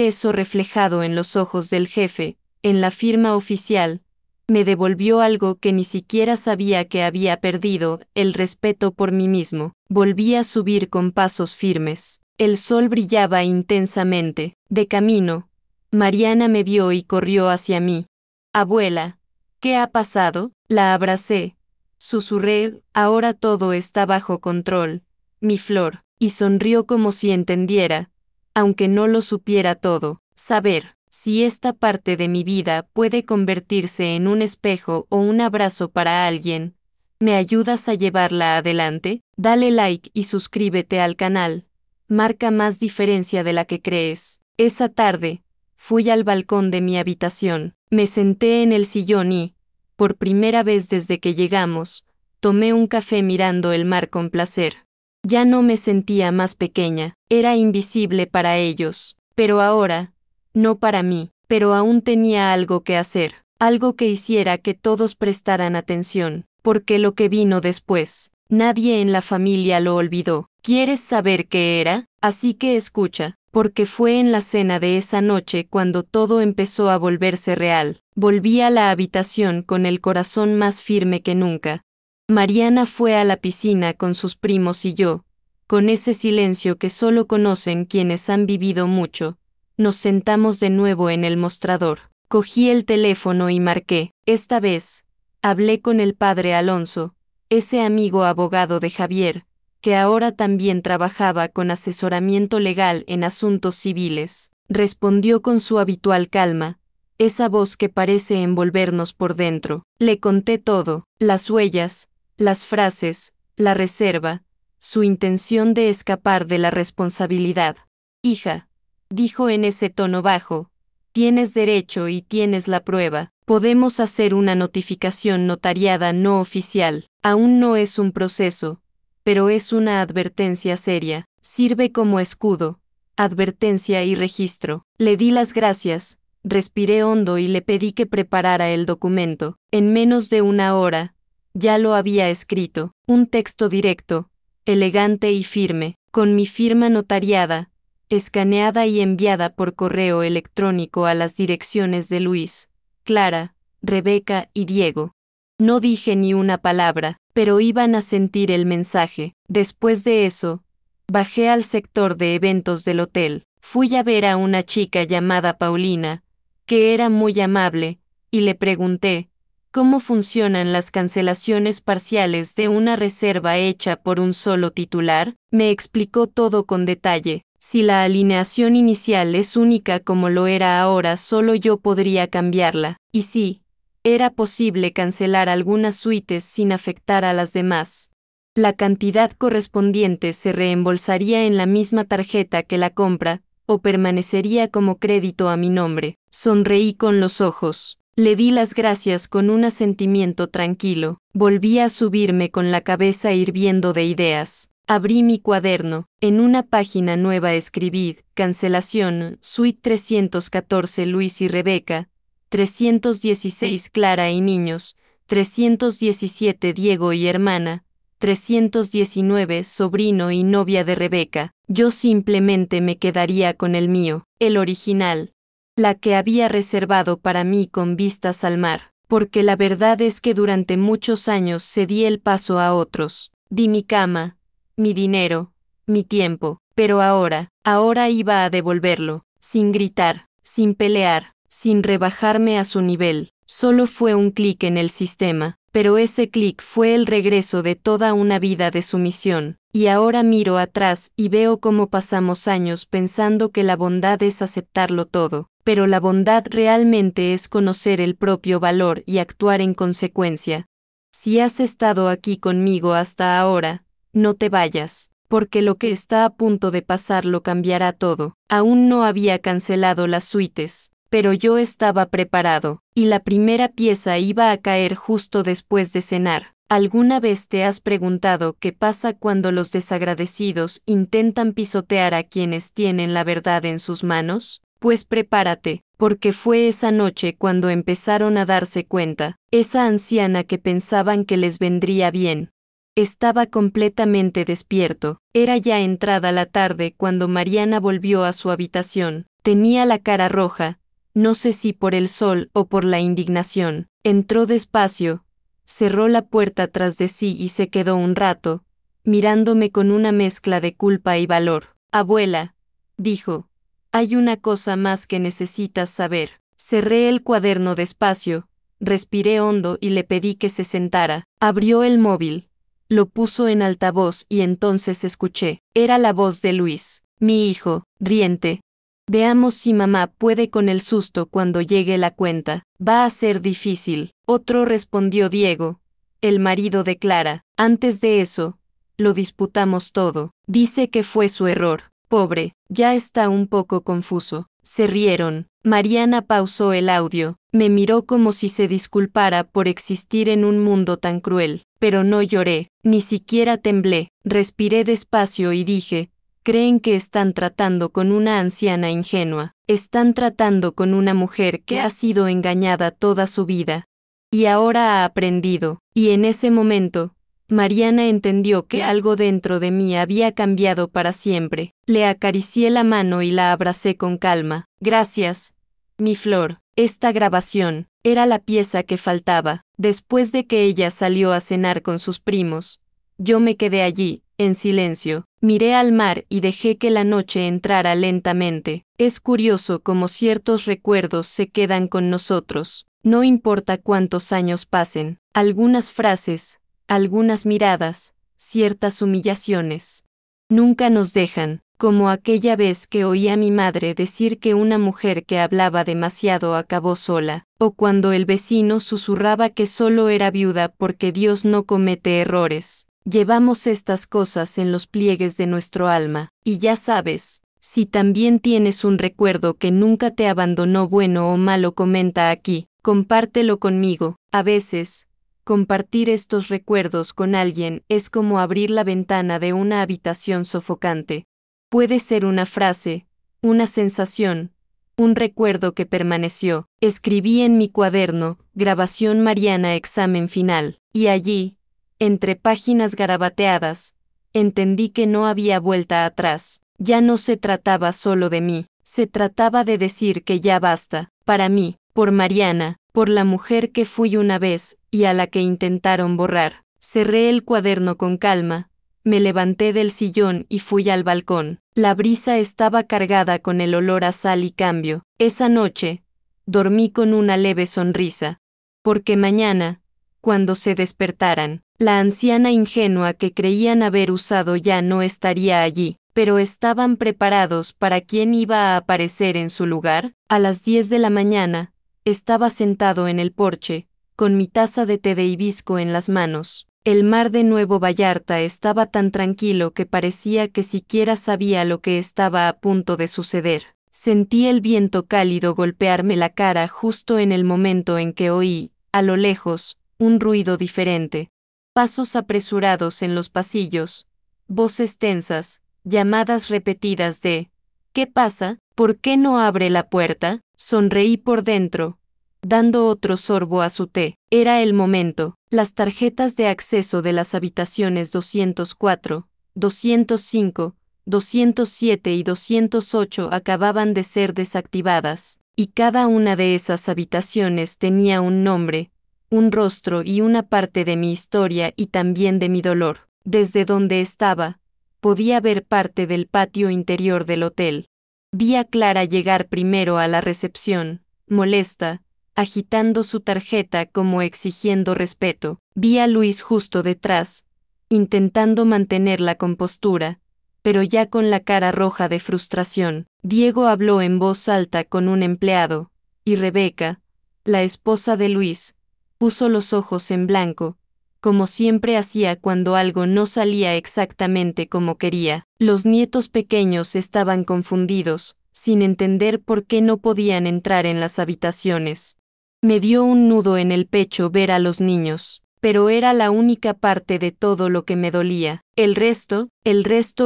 eso reflejado en los ojos del jefe, en la firma oficial, me devolvió algo que ni siquiera sabía que había perdido: el respeto por mí mismo. Volví a subir con pasos firmes. El sol brillaba intensamente. De camino, Mariana me vio y corrió hacia mí. Abuela, ¿qué ha pasado? La abracé. Susurré: ahora todo está bajo control, mi flor. Y sonrió como si entendiera, aunque no lo supiera todo. Saber si esta parte de mi vida puede convertirse en un espejo o un abrazo para alguien, ¿me ayudas a llevarla adelante? Dale like y suscríbete al canal. Marca más diferencia de la que crees. Esa tarde, fui al balcón de mi habitación. Me senté en el sillón y, por primera vez desde que llegamos, tomé un café mirando el mar con placer. Ya no me sentía más pequeña, era invisible para ellos, pero ahora, no para mí, pero aún tenía algo que hacer, algo que hiciera que todos prestaran atención, porque lo que vino después, nadie en la familia lo olvidó. ¿Quieres saber qué era? Así que escucha, porque fue en la cena de esa noche cuando todo empezó a volverse real. Volví a la habitación con el corazón más firme que nunca. Mariana fue a la piscina con sus primos y yo, con ese silencio que solo conocen quienes han vivido mucho, nos sentamos de nuevo en el mostrador. Cogí el teléfono y marqué. Esta vez, hablé con el padre Alonso, ese amigo abogado de Javier, que ahora también trabajaba con asesoramiento legal en asuntos civiles. Respondió con su habitual calma, esa voz que parece envolvernos por dentro. Le conté todo, las huellas, las frases, la reserva, su intención de escapar de la responsabilidad. Hija, dijo en ese tono bajo, tienes derecho y tienes la prueba. Podemos hacer una notificación notariada no oficial. Aún no es un proceso, pero es una advertencia seria. Sirve como escudo, advertencia y registro. Le di las gracias, respiré hondo y le pedí que preparara el documento. En menos de una hora, ya lo había escrito. Un texto directo, elegante y firme, con mi firma notariada, escaneada y enviada por correo electrónico a las direcciones de Luis, Clara, Rebeca y Diego. No dije ni una palabra, pero iban a sentir el mensaje. Después de eso, bajé al sector de eventos del hotel. Fui a ver a una chica llamada Paulina, que era muy amable, y le pregunté, ¿cómo funcionan las cancelaciones parciales de una reserva hecha por un solo titular? Me explicó todo con detalle. Si la alineación inicial es única como lo era ahora, solo yo podría cambiarla. Y sí, era posible cancelar algunas suites sin afectar a las demás. La cantidad correspondiente se reembolsaría en la misma tarjeta que la compra, o permanecería como crédito a mi nombre. Sonreí con los ojos. Le di las gracias con un asentimiento tranquilo. Volví a subirme con la cabeza hirviendo de ideas. Abrí mi cuaderno. En una página nueva escribí, cancelación, suite 314 Luis y Rebeca, 316 Clara y niños, 317 Diego y hermana, 319 sobrino y novia de Rebeca. Yo simplemente me quedaría con el mío, el original, la que había reservado para mí con vistas al mar, porque la verdad es que durante muchos años cedí el paso a otros. Di mi cama, mi dinero, mi tiempo, pero ahora iba a devolverlo, sin gritar, sin pelear, sin rebajarme a su nivel. Solo fue un clic en el sistema, pero ese clic fue el regreso de toda una vida de sumisión. Y ahora miro atrás y veo cómo pasamos años pensando que la bondad es aceptarlo todo, pero la bondad realmente es conocer el propio valor y actuar en consecuencia. Si has estado aquí conmigo hasta ahora, no te vayas, porque lo que está a punto de pasar lo cambiará todo. Aún no había cancelado las suites, pero yo estaba preparado, y la primera pieza iba a caer justo después de cenar. ¿Alguna vez te has preguntado qué pasa cuando los desagradecidos intentan pisotear a quienes tienen la verdad en sus manos? Pues prepárate, porque fue esa noche cuando empezaron a darse cuenta. Esa anciana que pensaban que les vendría bien. Estaba completamente despierto. Era ya entrada la tarde cuando Mariana volvió a su habitación. Tenía la cara roja, no sé si por el sol o por la indignación. Entró despacio, cerró la puerta tras de sí y se quedó un rato, mirándome con una mezcla de culpa y valor. Abuela, dijo, hay una cosa más que necesitas saber. Cerré el cuaderno despacio, respiré hondo y le pedí que se sentara. Abrió el móvil, lo puso en altavoz y entonces escuché. Era la voz de Luis, mi hijo, riente. Veamos si mamá puede con el susto cuando llegue la cuenta. Va a ser difícil. Otro, respondió Diego, el marido de Clara. Antes de eso, lo disputamos todo. Dice que fue su error. Pobre, ya está un poco confuso. Se rieron. Mariana pausó el audio. Me miró como si se disculpara por existir en un mundo tan cruel. Pero no lloré, ni siquiera temblé. Respiré despacio y dije, creen que están tratando con una anciana ingenua. Están tratando con una mujer que ha sido engañada toda su vida. Y ahora ha aprendido. Y en ese momento, Mariana entendió que algo dentro de mí había cambiado para siempre. Le acaricié la mano y la abracé con calma. Gracias, mi flor. Esta grabación era la pieza que faltaba. Después de que ella salió a cenar con sus primos, yo me quedé allí, en silencio. Miré al mar y dejé que la noche entrara lentamente. Es curioso cómo ciertos recuerdos se quedan con nosotros. No importa cuántos años pasen. Algunas frases, algunas miradas, ciertas humillaciones. Nunca nos dejan, como aquella vez que oí a mi madre decir que una mujer que hablaba demasiado acabó sola, o cuando el vecino susurraba que solo era viuda porque Dios no comete errores. Llevamos estas cosas en los pliegues de nuestro alma, y ya sabes, si también tienes un recuerdo que nunca te abandonó, bueno o malo, comenta aquí. Compártelo conmigo. A veces, compartir estos recuerdos con alguien es como abrir la ventana de una habitación sofocante. Puede ser una frase, una sensación, un recuerdo que permaneció. Escribí en mi cuaderno, grabación Mariana examen final, y allí, entre páginas garabateadas, entendí que no había vuelta atrás. Ya no se trataba solo de mí, se trataba de decir que ya basta, para mí, por Mariana, por la mujer que fui una vez y a la que intentaron borrar. Cerré el cuaderno con calma, me levanté del sillón y fui al balcón. La brisa estaba cargada con el olor a sal y cambio. Esa noche, dormí con una leve sonrisa, porque mañana, cuando se despertaran, la anciana ingenua que creían haber usado ya no estaría allí, pero estaban preparados para quién iba a aparecer en su lugar. A las 10 de la mañana, estaba sentado en el porche, con mi taza de té de hibisco en las manos. El mar de Nuevo Vallarta estaba tan tranquilo que parecía que siquiera sabía lo que estaba a punto de suceder. Sentí el viento cálido golpearme la cara justo en el momento en que oí, a lo lejos, un ruido diferente. Pasos apresurados en los pasillos, voces tensas, llamadas repetidas de ¿qué pasa? ¿Por qué no abre la puerta? Sonreí por dentro, dando otro sorbo a su té. Era el momento. Las tarjetas de acceso de las habitaciones 204, 205, 207 y 208 acababan de ser desactivadas, y cada una de esas habitaciones tenía un nombre, un rostro y una parte de mi historia y también de mi dolor. Desde donde estaba, podía ver parte del patio interior del hotel. Vi a Clara llegar primero a la recepción, molesta, agitando su tarjeta como exigiendo respeto. Vi a Luis justo detrás, intentando mantener la compostura, pero ya con la cara roja de frustración. Diego habló en voz alta con un empleado, y Rebeca, la esposa de Luis, puso los ojos en blanco, como siempre hacía cuando algo no salía exactamente como quería. Los nietos pequeños estaban confundidos, sin entender por qué no podían entrar en las habitaciones. Me dio un nudo en el pecho ver a los niños, pero era la única parte de todo lo que me dolía. El resto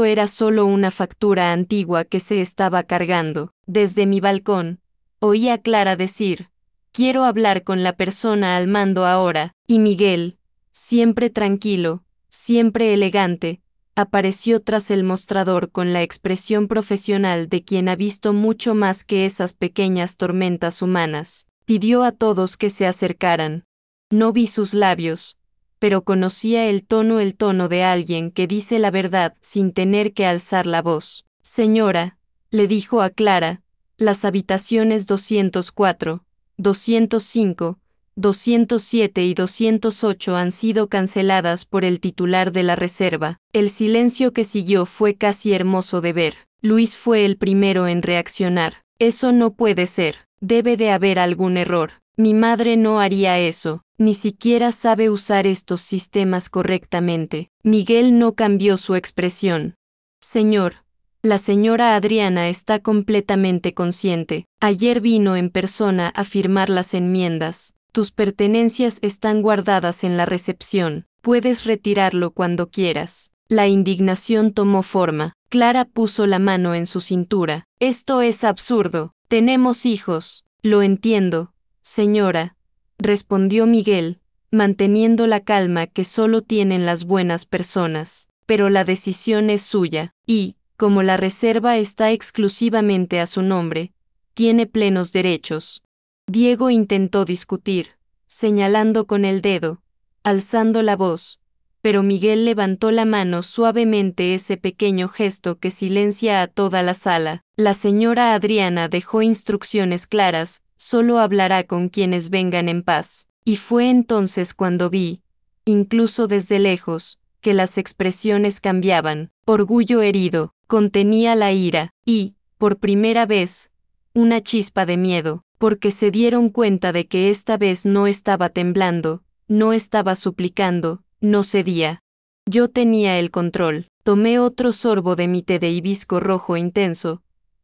era solo una factura antigua que se estaba cargando. Desde mi balcón, oí a Clara decir, quiero hablar con la persona al mando ahora, y Miguel, siempre tranquilo, siempre elegante, apareció tras el mostrador con la expresión profesional de quien ha visto mucho más que esas pequeñas tormentas humanas. Pidió a todos que se acercaran. No vi sus labios, pero conocía el tono de alguien que dice la verdad sin tener que alzar la voz. Señora, le dijo a Clara, las habitaciones 204, 205, 207 y 208 han sido canceladas por el titular de la reserva. El silencio que siguió fue casi hermoso de ver. Luis fue el primero en reaccionar. Eso no puede ser. Debe de haber algún error. Mi madre no haría eso. Ni siquiera sabe usar estos sistemas correctamente. Miguel no cambió su expresión. Señor, la señora Adriana está completamente consciente. Ayer vino en persona a firmar las enmiendas. Tus pertenencias están guardadas en la recepción. Puedes retirarlo cuando quieras. La indignación tomó forma. Clara puso la mano en su cintura. Esto es absurdo. Tenemos hijos. Lo entiendo, señora, respondió Miguel, manteniendo la calma que solo tienen las buenas personas. Pero la decisión es suya, y, como la reserva está exclusivamente a su nombre, tiene plenos derechos. Diego intentó discutir, señalando con el dedo, alzando la voz, pero Miguel levantó la mano suavemente, ese pequeño gesto que silencia a toda la sala. La señora Adriana dejó instrucciones claras, solo hablará con quienes vengan en paz. Y fue entonces cuando vi, incluso desde lejos, que las expresiones cambiaban. Orgullo herido, contenía la ira, y, por primera vez, una chispa de miedo, porque se dieron cuenta de que esta vez no estaba temblando, no estaba suplicando, no cedía. Yo tenía el control. Tomé otro sorbo de mi té de hibisco rojo intenso,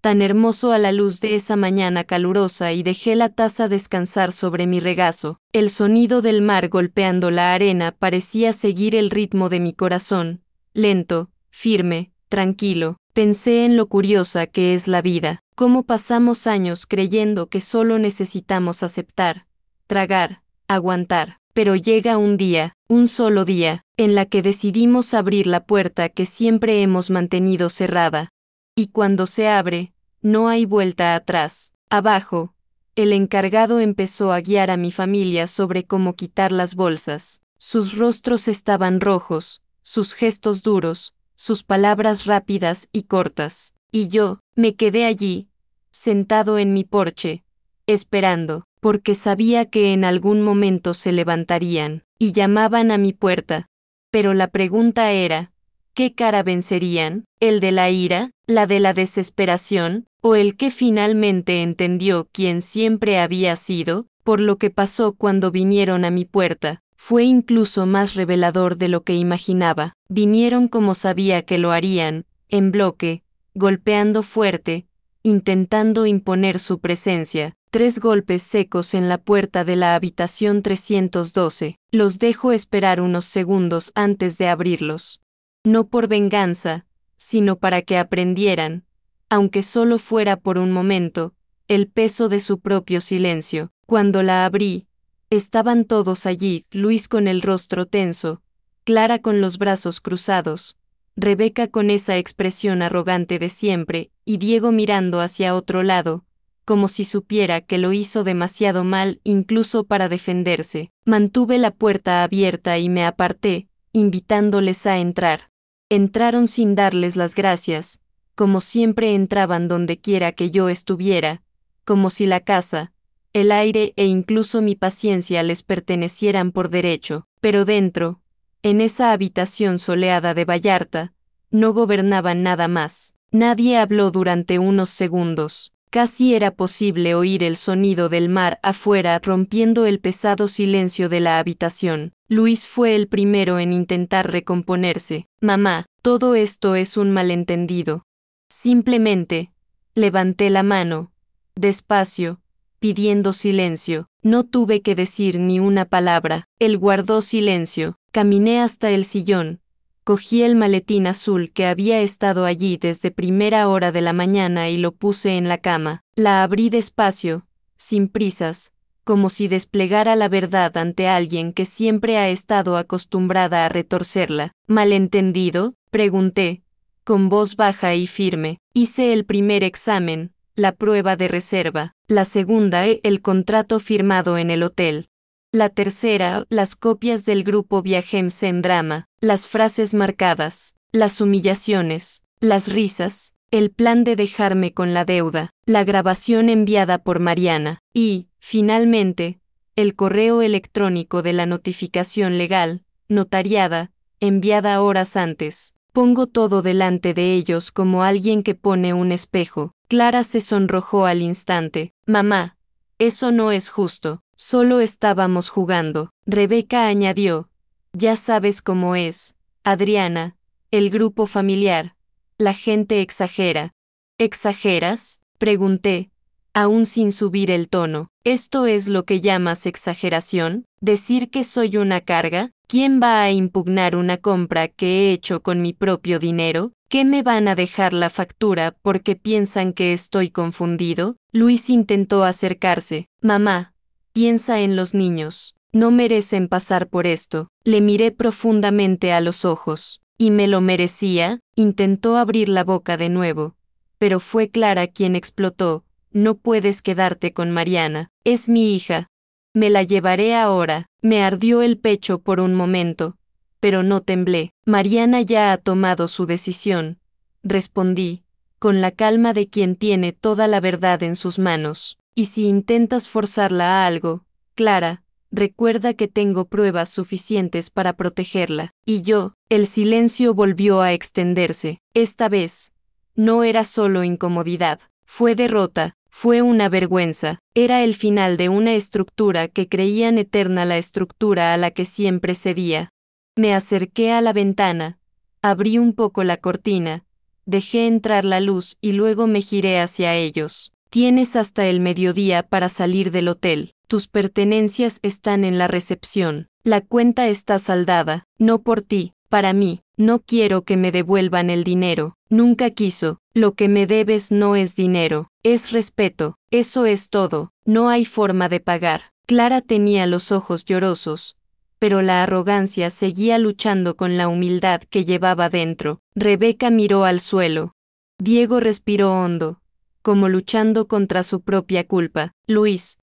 tan hermoso a la luz de esa mañana calurosa, y dejé la taza descansar sobre mi regazo. El sonido del mar golpeando la arena parecía seguir el ritmo de mi corazón, lento, firme, tranquilo. Pensé en lo curiosa que es la vida, cómo pasamos años creyendo que solo necesitamos aceptar, tragar, aguantar. Pero llega un día, un solo día, en la que decidimos abrir la puerta que siempre hemos mantenido cerrada. Y cuando se abre, no hay vuelta atrás. Abajo, el encargado empezó a guiar a mi familia sobre cómo quitar las bolsas. Sus rostros estaban rojos, sus gestos duros, sus palabras rápidas y cortas. Y yo, me quedé allí, sentado en mi porche, esperando, porque sabía que en algún momento se levantarían, y llamaban a mi puerta. Pero la pregunta era, ¿qué cara vencerían? ¿El de la ira, la de la desesperación, o el que finalmente entendió quién siempre había sido? Por lo que pasó cuando vinieron a mi puerta, fue incluso más revelador de lo que imaginaba. Vinieron como sabía que lo harían, en bloque, golpeando fuerte, intentando imponer su presencia. 3 golpes secos en la puerta de la habitación 312. Los dejo esperar unos segundos antes de abrirlos. No por venganza, sino para que aprendieran, aunque solo fuera por un momento, el peso de su propio silencio. Cuando la abrí, estaban todos allí, Luis con el rostro tenso, Clara con los brazos cruzados, Rebeca con esa expresión arrogante de siempre, y Diego mirando hacia otro lado, como si supiera que lo hizo demasiado mal incluso para defenderse. Mantuve la puerta abierta y me aparté, invitándoles a entrar. Entraron sin darles las gracias, como siempre entraban donde quiera que yo estuviera, como si la casa, el aire e incluso mi paciencia les pertenecieran por derecho. Pero dentro, en esa habitación soleada de Vallarta, no gobernaban nada más. Nadie habló durante unos segundos. Casi era posible oír el sonido del mar afuera rompiendo el pesado silencio de la habitación. Luis fue el primero en intentar recomponerse. Mamá, todo esto es un malentendido. Simplemente, levanté la mano, despacio, pidiendo silencio. No tuve que decir ni una palabra. Él guardó silencio. Caminé hasta el sillón. Cogí el maletín azul que había estado allí desde primera hora de la mañana y lo puse en la cama. La abrí despacio, sin prisas, como si desplegara la verdad ante alguien que siempre ha estado acostumbrada a retorcerla. ¿Malentendido?, pregunté, con voz baja y firme. Hice el primer examen, la prueba de reserva. La segunda, el contrato firmado en el hotel. La tercera, las copias del grupo Viajems en Drama, las frases marcadas, las humillaciones, las risas, el plan de dejarme con la deuda, la grabación enviada por Mariana, y, finalmente, el correo electrónico de la notificación legal, notariada, enviada horas antes. Pongo todo delante de ellos como alguien que pone un espejo. Clara se sonrojó al instante. Mamá, eso no es justo. Solo estábamos jugando. Rebeca añadió. Ya sabes cómo es, Adriana, el grupo familiar. La gente exagera. ¿Exageras?, pregunté, aún sin subir el tono. ¿Esto es lo que llamas exageración? ¿Decir que soy una carga? ¿Quién va a impugnar una compra que he hecho con mi propio dinero? ¿Qué me van a dejar la factura porque piensan que estoy confundido? Luis intentó acercarse. Mamá, piensa en los niños. No merecen pasar por esto. Le miré profundamente a los ojos. ¿Y me lo merecía? Intentó abrir la boca de nuevo. Pero fue Clara quien explotó. No puedes quedarte con Mariana. Es mi hija. Me la llevaré ahora. Me ardió el pecho por un momento, pero no temblé. Mariana ya ha tomado su decisión, respondí, con la calma de quien tiene toda la verdad en sus manos. Y si intentas forzarla a algo, Clara, recuerda que tengo pruebas suficientes para protegerla. Y yo, el silencio volvió a extenderse. Esta vez, no era solo incomodidad, fue derrota. Fue una vergüenza. Era el final de una estructura que creían eterna, la estructura a la que siempre cedía. Me acerqué a la ventana, abrí un poco la cortina, Dejé entrar la luz y luego me giré hacia ellos. Tienes hasta el mediodía para salir del hotel. Tus pertenencias están en la recepción. La cuenta está saldada, no por ti, para mí. No quiero que me devuelvan el dinero. Nunca quiso. Lo que me debes no es dinero, es respeto. Eso es todo. No hay forma de pagar. Clara tenía los ojos llorosos, pero la arrogancia seguía luchando con la humildad que llevaba dentro. Rebeca miró al suelo. Diego respiró hondo, como luchando contra su propia culpa. Luis,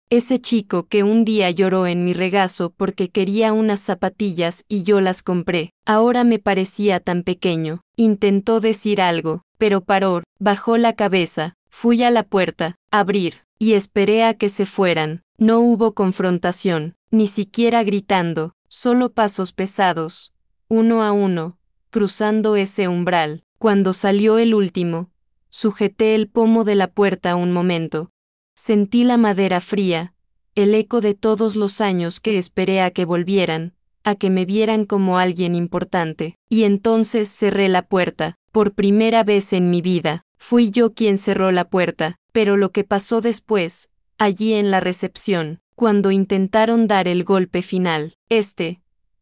ese chico que un día lloró en mi regazo porque quería unas zapatillas y yo las compré, ahora me parecía tan pequeño. Intentó decir algo, pero paró, bajó la cabeza. Fui a la puerta, abrir, y esperé a que se fueran. No hubo confrontación, ni siquiera gritando, solo pasos pesados, uno a uno, cruzando ese umbral. Cuando salió el último, sujeté el pomo de la puerta un momento. Sentí la madera fría, el eco de todos los años que esperé a que volvieran, a que me vieran como alguien importante, y entonces cerré la puerta. Por primera vez en mi vida, fui yo quien cerró la puerta, pero lo que pasó después, allí en la recepción, cuando intentaron dar el golpe final,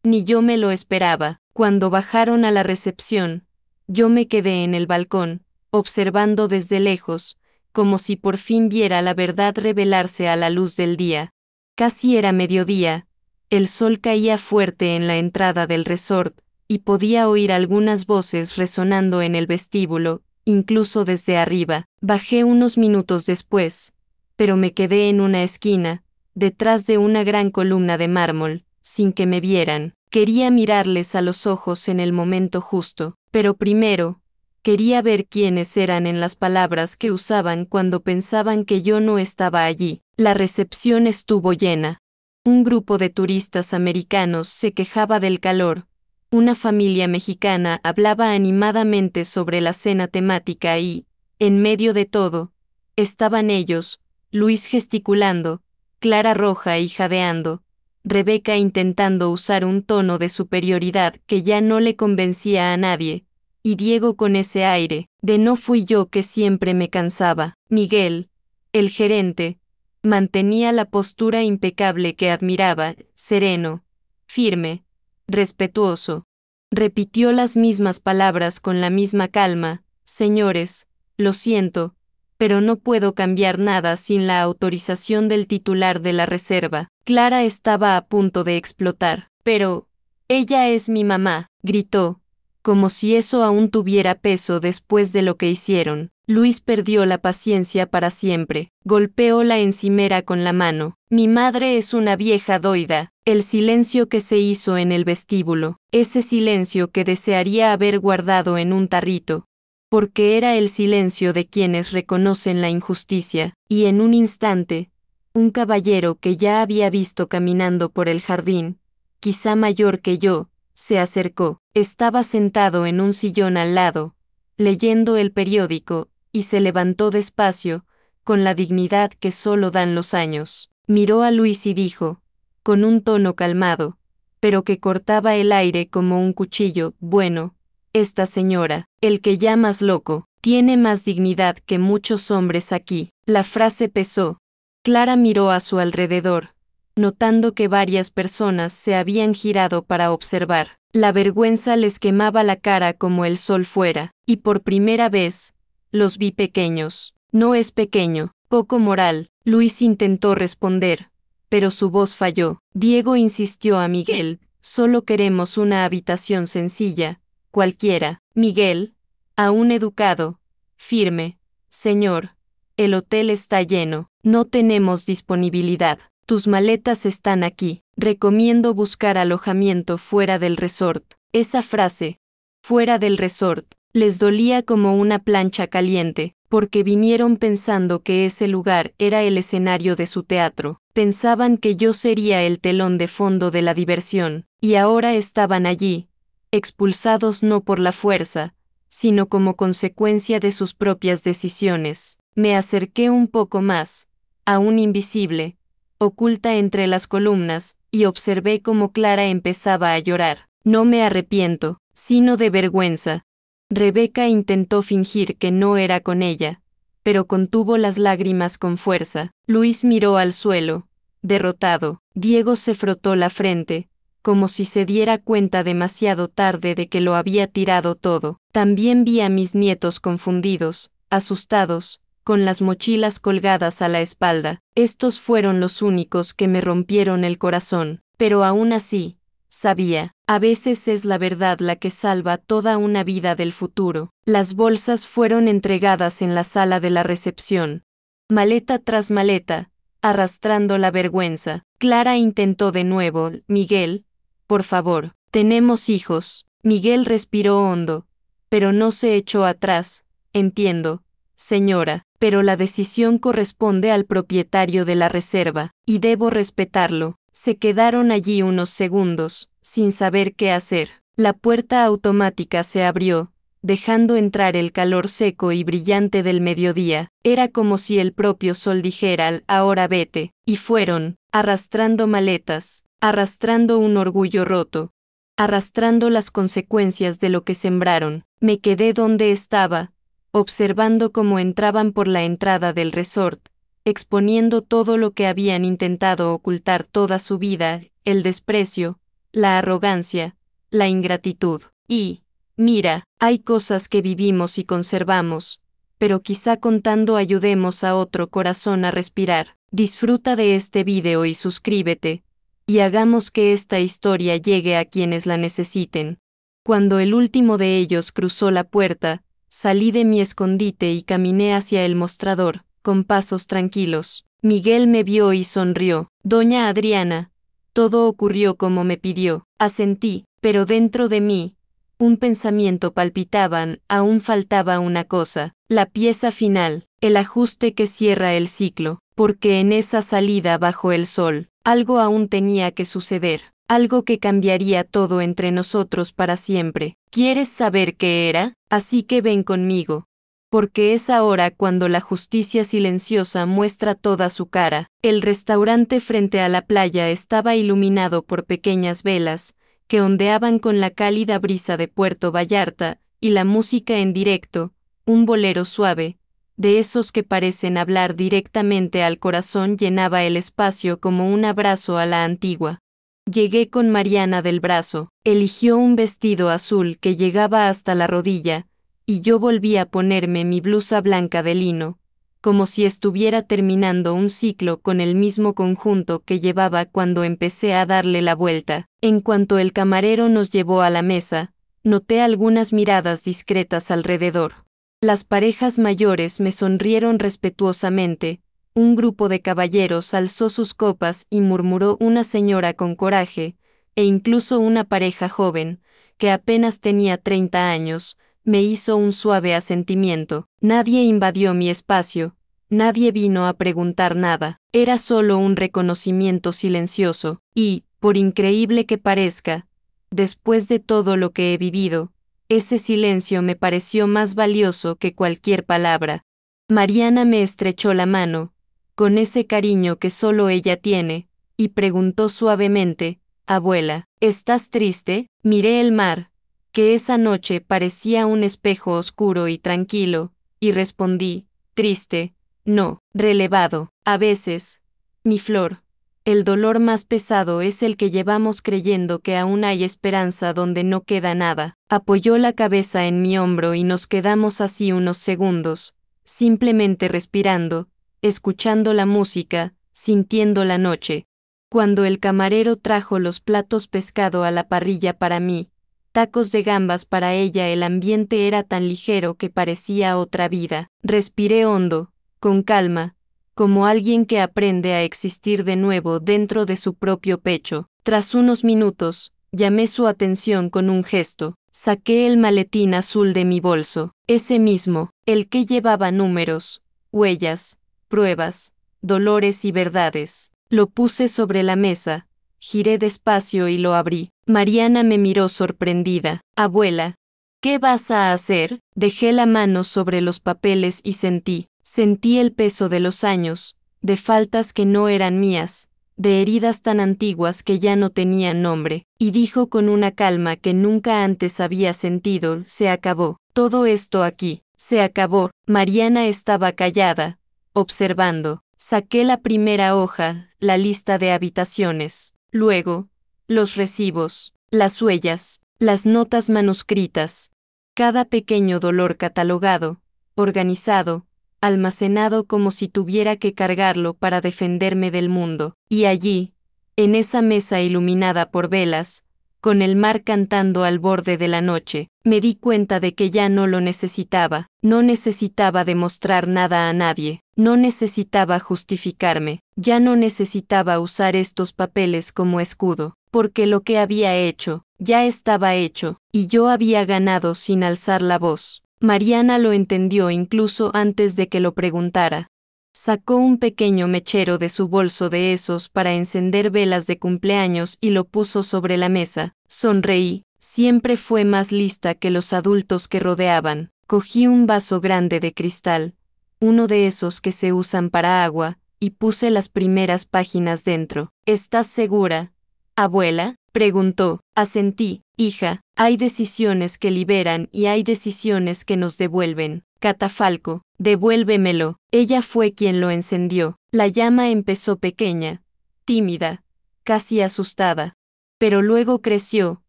ni yo me lo esperaba. Cuando bajaron a la recepción, yo me quedé en el balcón, observando desde lejos, como si por fin viera la verdad revelarse a la luz del día. Casi era mediodía, el sol caía fuerte en la entrada del resort, y podía oír algunas voces resonando en el vestíbulo, incluso desde arriba. Bajé unos minutos después, pero me quedé en una esquina, detrás de una gran columna de mármol, sin que me vieran. Quería mirarles a los ojos en el momento justo, pero primero, quería ver quiénes eran en las palabras que usaban cuando pensaban que yo no estaba allí. La recepción estuvo llena. Un grupo de turistas americanos se quejaba del calor. Una familia mexicana hablaba animadamente sobre la cena temática y, en medio de todo, estaban ellos, Luis gesticulando, Clara roja y jadeando, Rebeca intentando usar un tono de superioridad que ya no le convencía a nadie, y Diego con ese aire de no fui yo que siempre me cansaba. Miguel, el gerente, mantenía la postura impecable que admiraba, sereno, firme, respetuoso. Repitió las mismas palabras con la misma calma: señores, lo siento, pero no puedo cambiar nada sin la autorización del titular de la reserva. Clara estaba a punto de explotar. Pero, ella es mi mamá, gritó, como si eso aún tuviera peso después de lo que hicieron. Luis perdió la paciencia para siempre. Golpeó la encimera con la mano. Mi madre es una vieja doida. El silencio que se hizo en el vestíbulo, ese silencio que desearía haber guardado en un tarrito, porque era el silencio de quienes reconocen la injusticia, y en un instante, un caballero que ya había visto caminando por el jardín, quizá mayor que yo, se acercó. Estaba sentado en un sillón al lado, leyendo el periódico, y se levantó despacio, con la dignidad que solo dan los años. Miró a Luis y dijo, con un tono calmado, pero que cortaba el aire como un cuchillo: bueno, esta señora, el que llamas loco, tiene más dignidad que muchos hombres aquí. La frase pesó. Clara miró a su alrededor, notando que varias personas se habían girado para observar. La vergüenza les quemaba la cara como el sol fuera, y por primera vez, los vi pequeños. No es pequeño, poco moral. Luis intentó responder, pero su voz falló. Diego insistió a Miguel, solo queremos una habitación sencilla, cualquiera. Miguel, aún educado, firme, señor, el hotel está lleno, no tenemos disponibilidad. Tus maletas están aquí. Recomiendo buscar alojamiento fuera del resort. Esa frase, fuera del resort, les dolía como una plancha caliente, porque vinieron pensando que ese lugar era el escenario de su teatro. Pensaban que yo sería el telón de fondo de la diversión, y ahora estaban allí, expulsados no por la fuerza, sino como consecuencia de sus propias decisiones. Me acerqué un poco más, aún invisible, oculta entre las columnas, y observé cómo Clara empezaba a llorar. No me arrepiento, sino de vergüenza. Rebeca intentó fingir que no era con ella, pero contuvo las lágrimas con fuerza. Luis miró al suelo, derrotado. Diego se frotó la frente, como si se diera cuenta demasiado tarde de que lo había tirado todo. También vi a mis nietos confundidos, asustados, con las mochilas colgadas a la espalda. Estos fueron los únicos que me rompieron el corazón, pero aún así, sabía, a veces es la verdad la que salva toda una vida del futuro. Las bolsas fueron entregadas en la sala de la recepción. Maleta tras maleta, arrastrando la vergüenza. Clara intentó de nuevo. Miguel, por favor, tenemos hijos. Miguel respiró hondo, pero no se echó atrás. Entiendo, señora, pero la decisión corresponde al propietario de la reserva, y debo respetarlo. Se quedaron allí unos segundos, sin saber qué hacer. La puerta automática se abrió, dejando entrar el calor seco y brillante del mediodía. Era como si el propio sol dijera: ahora vete. Y fueron, arrastrando maletas, arrastrando un orgullo roto, arrastrando las consecuencias de lo que sembraron. Me quedé donde estaba, observando cómo entraban por la entrada del resort, exponiendo todo lo que habían intentado ocultar toda su vida: el desprecio, la arrogancia, la ingratitud. Y, mira, hay cosas que vivimos y conservamos, pero quizá contando ayudemos a otro corazón a respirar. Disfruta de este video y suscríbete, y hagamos que esta historia llegue a quienes la necesiten. Cuando el último de ellos cruzó la puerta, salí de mi escondite y caminé hacia el mostrador, con pasos tranquilos. Miguel me vio y sonrió. Doña Adriana, todo ocurrió como me pidió. Asentí, pero dentro de mí, un pensamiento palpitaban. Aún faltaba una cosa, la pieza final, el ajuste que cierra el ciclo, porque en esa salida bajo el sol, algo aún tenía que suceder, algo que cambiaría todo entre nosotros para siempre. ¿Quieres saber qué era? Así que ven conmigo. Porque es ahora cuando la justicia silenciosa muestra toda su cara. El restaurante frente a la playa estaba iluminado por pequeñas velas, que ondeaban con la cálida brisa de Puerto Vallarta, y la música en directo, un bolero suave, de esos que parecen hablar directamente al corazón, llenaba el espacio como un abrazo a la antigua. Llegué con Mariana del brazo. Eligió un vestido azul que llegaba hasta la rodilla, y yo volví a ponerme mi blusa blanca de lino, como si estuviera terminando un ciclo con el mismo conjunto que llevaba cuando empecé a darle la vuelta. En cuanto el camarero nos llevó a la mesa, noté algunas miradas discretas alrededor. Las parejas mayores me sonrieron respetuosamente, un grupo de caballeros alzó sus copas y murmuró una señora con coraje, e incluso una pareja joven, que apenas tenía 30 años, me hizo un suave asentimiento. Nadie invadió mi espacio, nadie vino a preguntar nada, era solo un reconocimiento silencioso, y, por increíble que parezca, después de todo lo que he vivido, ese silencio me pareció más valioso que cualquier palabra. Mariana me estrechó la mano, con ese cariño que solo ella tiene, y preguntó suavemente: «Abuela, ¿estás triste?». Miré el mar, que esa noche parecía un espejo oscuro y tranquilo, y respondí: «Triste, no, relevado. A veces, mi flor, el dolor más pesado es el que llevamos creyendo que aún hay esperanza donde no queda nada». Apoyó la cabeza en mi hombro y nos quedamos así unos segundos, simplemente respirando, escuchando la música, sintiendo la noche. Cuando el camarero trajo los platos pescado a la parrilla para mí, tacos de gambas para ella, el ambiente era tan ligero que parecía otra vida. Respiré hondo, con calma, como alguien que aprende a existir de nuevo dentro de su propio pecho. Tras unos minutos, llamé su atención con un gesto. Saqué el maletín azul de mi bolso, ese mismo, el que llevaba números, huellas, pruebas, dolores y verdades. Lo puse sobre la mesa, giré despacio y lo abrí. Mariana me miró sorprendida. «Abuela, ¿qué vas a hacer?». Dejé la mano sobre los papeles y sentí el peso de los años, de faltas que no eran mías, de heridas tan antiguas que ya no tenían nombre, y dijo con una calma que nunca antes había sentido: se acabó. Todo esto aquí. Se acabó. Mariana estaba callada, observando. Saqué la primera hoja, la lista de habitaciones. Luego, los recibos, las huellas, las notas manuscritas. Cada pequeño dolor catalogado, organizado, almacenado como si tuviera que cargarlo para defenderme del mundo. Y allí, en esa mesa iluminada por velas, con el mar cantando al borde de la noche, me di cuenta de que ya no lo necesitaba. No necesitaba demostrar nada a nadie, no necesitaba justificarme, ya no necesitaba usar estos papeles como escudo, porque lo que había hecho, ya estaba hecho, y yo había ganado sin alzar la voz. Mariana lo entendió incluso antes de que lo preguntara. Sacó un pequeño mechero de su bolso de esos para encender velas de cumpleaños y lo puso sobre la mesa. Sonreí. Siempre fue más lista que los adultos que rodeaban. Cogí un vaso grande de cristal, uno de esos que se usan para agua, y puse las primeras páginas dentro. ¿Estás segura, abuela?, preguntó. Asentí. Hija, hay decisiones que liberan y hay decisiones que nos devuelven. Catafalco, devuélvemelo. Ella fue quien lo encendió. La llama empezó pequeña, tímida, casi asustada. Pero luego creció,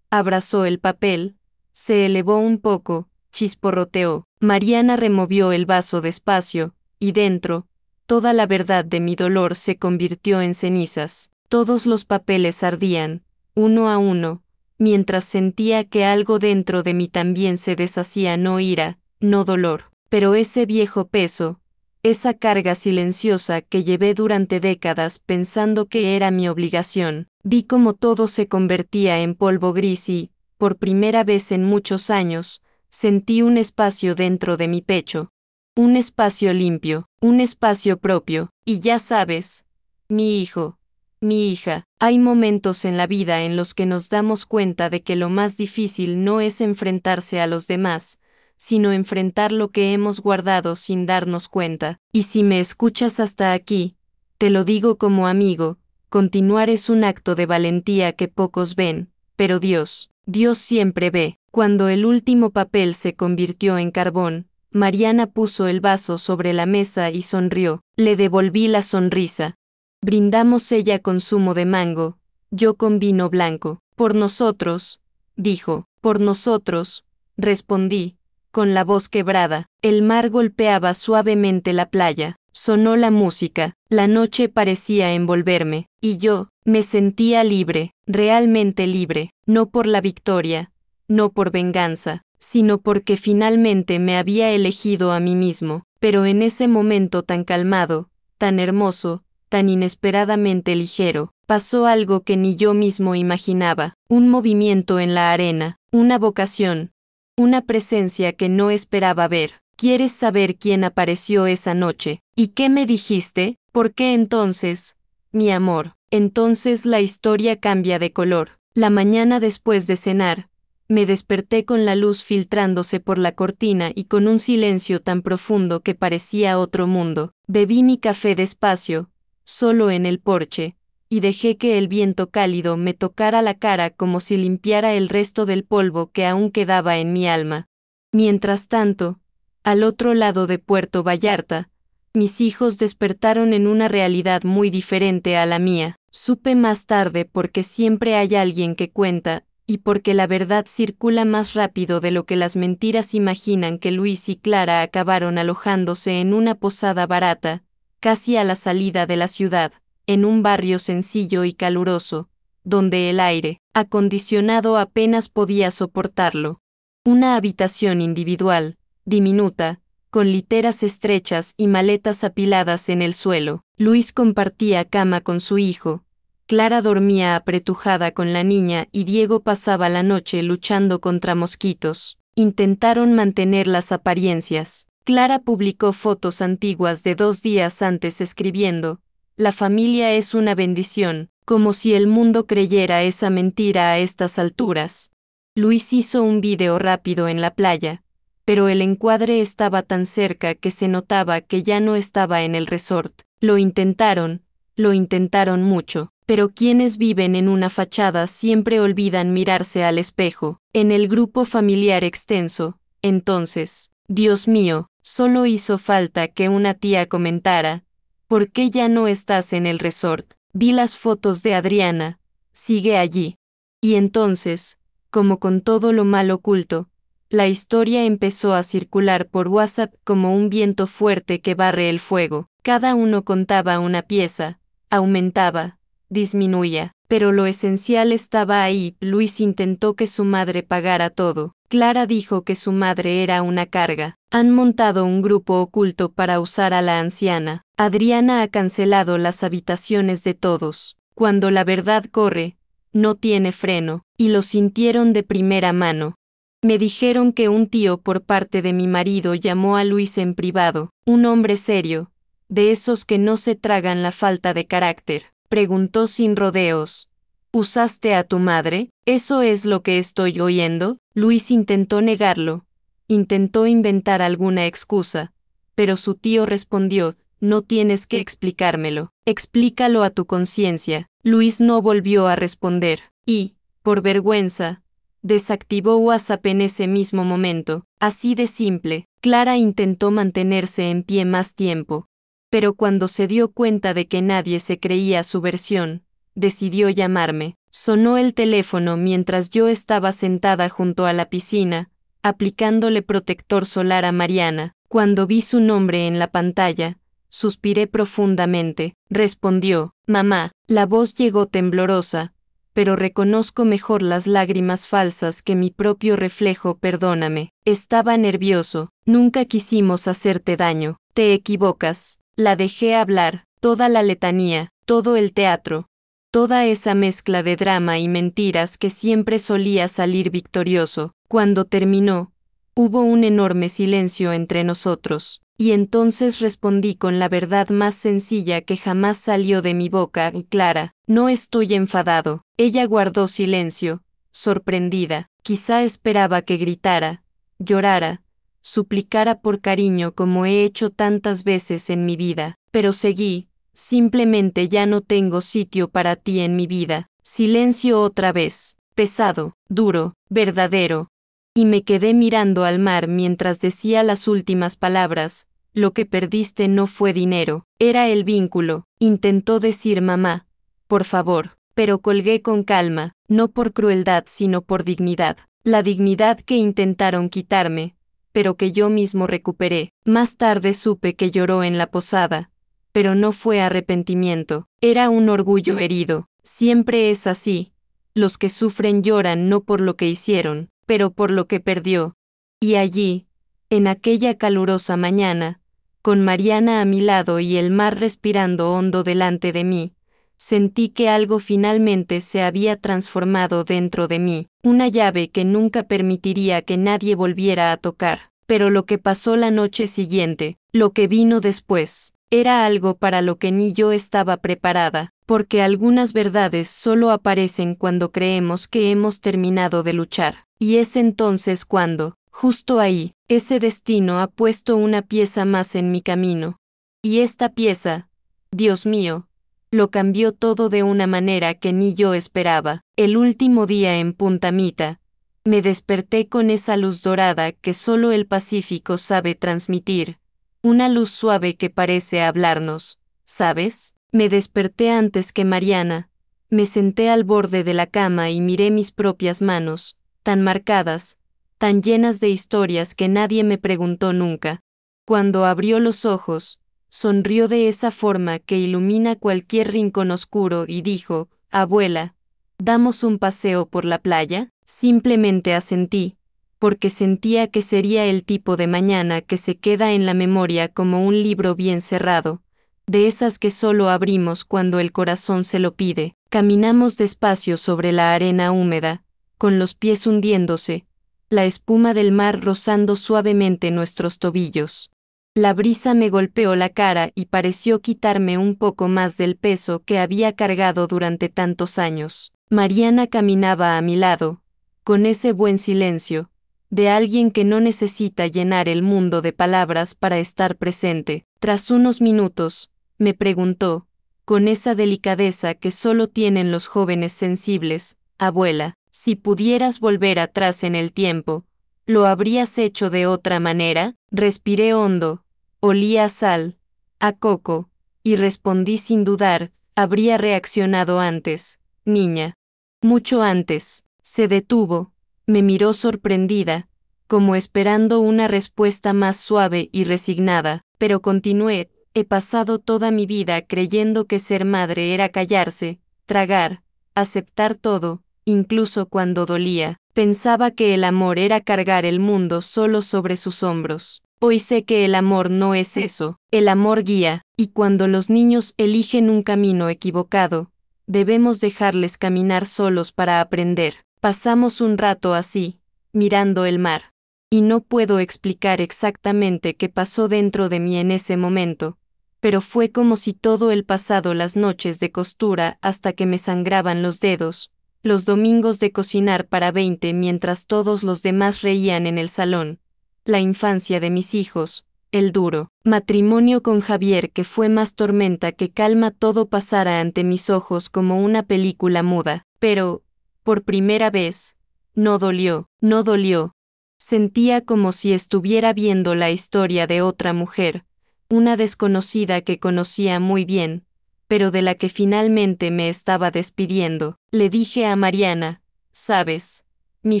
abrazó el papel, se elevó un poco, chisporroteó. Mariana removió el vaso despacio, y dentro, toda la verdad de mi dolor se convirtió en cenizas. Todos los papeles ardían, uno a uno, mientras sentía que algo dentro de mí también se deshacía. No ira, no dolor, pero ese viejo peso, esa carga silenciosa que llevé durante décadas pensando que era mi obligación. Vi cómo todo se convertía en polvo gris y, por primera vez en muchos años, sentí un espacio dentro de mi pecho. Un espacio limpio, un espacio propio, y ya sabes, mi hijo, mi hija, hay momentos en la vida en los que nos damos cuenta de que lo más difícil no es enfrentarse a los demás, sino enfrentar lo que hemos guardado sin darnos cuenta. Y si me escuchas hasta aquí, te lo digo como amigo, continuar es un acto de valentía que pocos ven, pero Dios siempre ve. Cuando el último papel se convirtió en carbón, Mariana puso el vaso sobre la mesa y sonrió. Le devolví la sonrisa. Brindamos, ella con zumo de mango, yo con vino blanco. Por nosotros, dijo. Por nosotros, respondí, con la voz quebrada. El mar golpeaba suavemente la playa. Sonó la música, la noche parecía envolverme, y yo, me sentía libre, realmente libre, no por la victoria, no por venganza, sino porque finalmente me había elegido a mí mismo. Pero en ese momento tan calmado, tan hermoso, tan inesperadamente ligero, pasó algo que ni yo mismo imaginaba, un movimiento en la arena, una vocación, una presencia que no esperaba ver. ¿Quieres saber quién apareció esa noche? ¿Y qué me dijiste? ¿Por qué entonces, mi amor? Entonces la historia cambia de color. La mañana después de cenar, me desperté con la luz filtrándose por la cortina y con un silencio tan profundo que parecía otro mundo. Bebí mi café despacio, solo en el porche, y dejé que el viento cálido me tocara la cara como si limpiara el resto del polvo que aún quedaba en mi alma. Mientras tanto, al otro lado de Puerto Vallarta, mis hijos despertaron en una realidad muy diferente a la mía. Supe más tarde porque siempre hay alguien que cuenta, y porque la verdad circula más rápido de lo que las mentiras imaginan, que Luis y Clara acabaron alojándose en una posada barata, casi a la salida de la ciudad, en un barrio sencillo y caluroso, donde el aire acondicionado apenas podía soportarlo. Una habitación individual, diminuta, con literas estrechas y maletas apiladas en el suelo. Luis compartía cama con su hijo, Clara dormía apretujada con la niña y Diego pasaba la noche luchando contra mosquitos. Intentaron mantener las apariencias. Clara publicó fotos antiguas de 2 días antes escribiendo: «La familia es una bendición», como si el mundo creyera esa mentira a estas alturas. Luis hizo un video rápido en la playa, pero el encuadre estaba tan cerca que se notaba que ya no estaba en el resort. Lo intentaron, lo intentaron mucho, pero quienes viven en una fachada siempre olvidan mirarse al espejo. En el grupo familiar extenso, entonces, Dios mío, solo hizo falta que una tía comentara: ¿por qué ya no estás en el resort? Vi las fotos de Adriana, sigue allí. Y entonces, como con todo lo mal oculto, la historia empezó a circular por WhatsApp como un viento fuerte que barre el fuego. Cada uno contaba una pieza, aumentaba, disminuía, pero lo esencial estaba ahí. Luis intentó que su madre pagara todo. Clara dijo que su madre era una carga. Han montado un grupo oculto para usar a la anciana. Adriana ha cancelado las habitaciones de todos. Cuando la verdad corre, no tiene freno, y lo sintieron de primera mano. Me dijeron que un tío por parte de mi marido llamó a Luis en privado, un hombre serio, de esos que no se tragan la falta de carácter. Preguntó sin rodeos: ¿usaste a tu madre? ¿Eso es lo que estoy oyendo? Luis intentó negarlo, intentó inventar alguna excusa, pero su tío respondió: no tienes que explicármelo, explícalo a tu conciencia. Luis no volvió a responder, y, por vergüenza, desactivó WhatsApp en ese mismo momento. Así de simple. Clara intentó mantenerse en pie más tiempo, pero cuando se dio cuenta de que nadie se creía su versión, decidió llamarme. Sonó el teléfono mientras yo estaba sentada junto a la piscina, aplicándole protector solar a Mariana. Cuando vi su nombre en la pantalla, suspiré profundamente. Respondió: mamá. La voz llegó temblorosa, pero reconozco mejor las lágrimas falsas que mi propio reflejo. Perdóname. Estaba nervioso. Nunca quisimos hacerte daño. Te equivocas. La dejé hablar, toda la letanía, todo el teatro, toda esa mezcla de drama y mentiras que siempre solía salir victorioso. Cuando terminó, hubo un enorme silencio entre nosotros, y entonces respondí con la verdad más sencilla que jamás salió de mi boca: Clara, no estoy enfadado. Ella guardó silencio, sorprendida. Quizá esperaba que gritara, llorara, suplicara por cariño como he hecho tantas veces en mi vida, pero seguí: simplemente ya no tengo sitio para ti en mi vida. Silencio otra vez, pesado, duro, verdadero. Y me quedé mirando al mar mientras decía las últimas palabras: lo que perdiste no fue dinero, era el vínculo. Intentó decir mamá, por favor, pero colgué con calma, no por crueldad sino por dignidad. La dignidad que intentaron quitarme, pero que yo mismo recuperé. Más tarde supe que lloró en la posada, pero no fue arrepentimiento, era un orgullo herido. Siempre es así. Los que sufren lloran no por lo que hicieron, pero por lo que perdió. Y allí, en aquella calurosa mañana, con Mariana a mi lado y el mar respirando hondo delante de mí, sentí que algo finalmente se había transformado dentro de mí, una llave que nunca permitiría que nadie volviera a tocar. Pero lo que pasó la noche siguiente, lo que vino después, era algo para lo que ni yo estaba preparada, porque algunas verdades solo aparecen cuando creemos que hemos terminado de luchar. Y es entonces cuando, justo ahí, ese destino ha puesto una pieza más en mi camino. Y esta pieza, Dios mío, lo cambió todo de una manera que ni yo esperaba. El último día en Punta Mita, me desperté con esa luz dorada que solo el Pacífico sabe transmitir, una luz suave que parece hablarnos, ¿sabes? Me desperté antes que Mariana, me senté al borde de la cama y miré mis propias manos, tan marcadas, tan llenas de historias que nadie me preguntó nunca. Cuando abrió los ojos, sonrió de esa forma que ilumina cualquier rincón oscuro y dijo: abuela, ¿damos un paseo por la playa? Simplemente asentí, porque sentía que sería el tipo de mañana que se queda en la memoria como un libro bien cerrado, de esas que solo abrimos cuando el corazón se lo pide. Caminamos despacio sobre la arena húmeda, con los pies hundiéndose, la espuma del mar rozando suavemente nuestros tobillos. La brisa me golpeó la cara y pareció quitarme un poco más del peso que había cargado durante tantos años. Mariana caminaba a mi lado, con ese buen silencio, de alguien que no necesita llenar el mundo de palabras para estar presente. Tras unos minutos, me preguntó: con esa delicadeza que solo tienen los jóvenes sensibles. Abuela, si pudieras volver atrás en el tiempo, ¿lo habrías hecho de otra manera? Respiré hondo, olí a sal, a coco, y respondí sin dudar, habría reaccionado antes, niña. Mucho antes. Se detuvo, me miró sorprendida, como esperando una respuesta más suave y resignada, pero continué, he pasado toda mi vida creyendo que ser madre era callarse, tragar, aceptar todo, incluso cuando dolía. Pensaba que el amor era cargar el mundo solo sobre sus hombros. Hoy sé que el amor no es eso, el amor guía, y cuando los niños eligen un camino equivocado, debemos dejarles caminar solos para aprender. Pasamos un rato así, mirando el mar. Y no puedo explicar exactamente qué pasó dentro de mí en ese momento, pero fue como si todo el pasado, las noches de costura hasta que me sangraban los dedos, los domingos de cocinar para 20 mientras todos los demás reían en el salón, la infancia de mis hijos, el duro matrimonio con Javier que fue más tormenta que calma, todo pasara ante mis ojos como una película muda, pero, por primera vez, no dolió, no dolió. Sentía como si estuviera viendo la historia de otra mujer, una desconocida que conocía muy bien, pero de la que finalmente me estaba despidiendo. Le dije a Mariana, ¿sabes, mi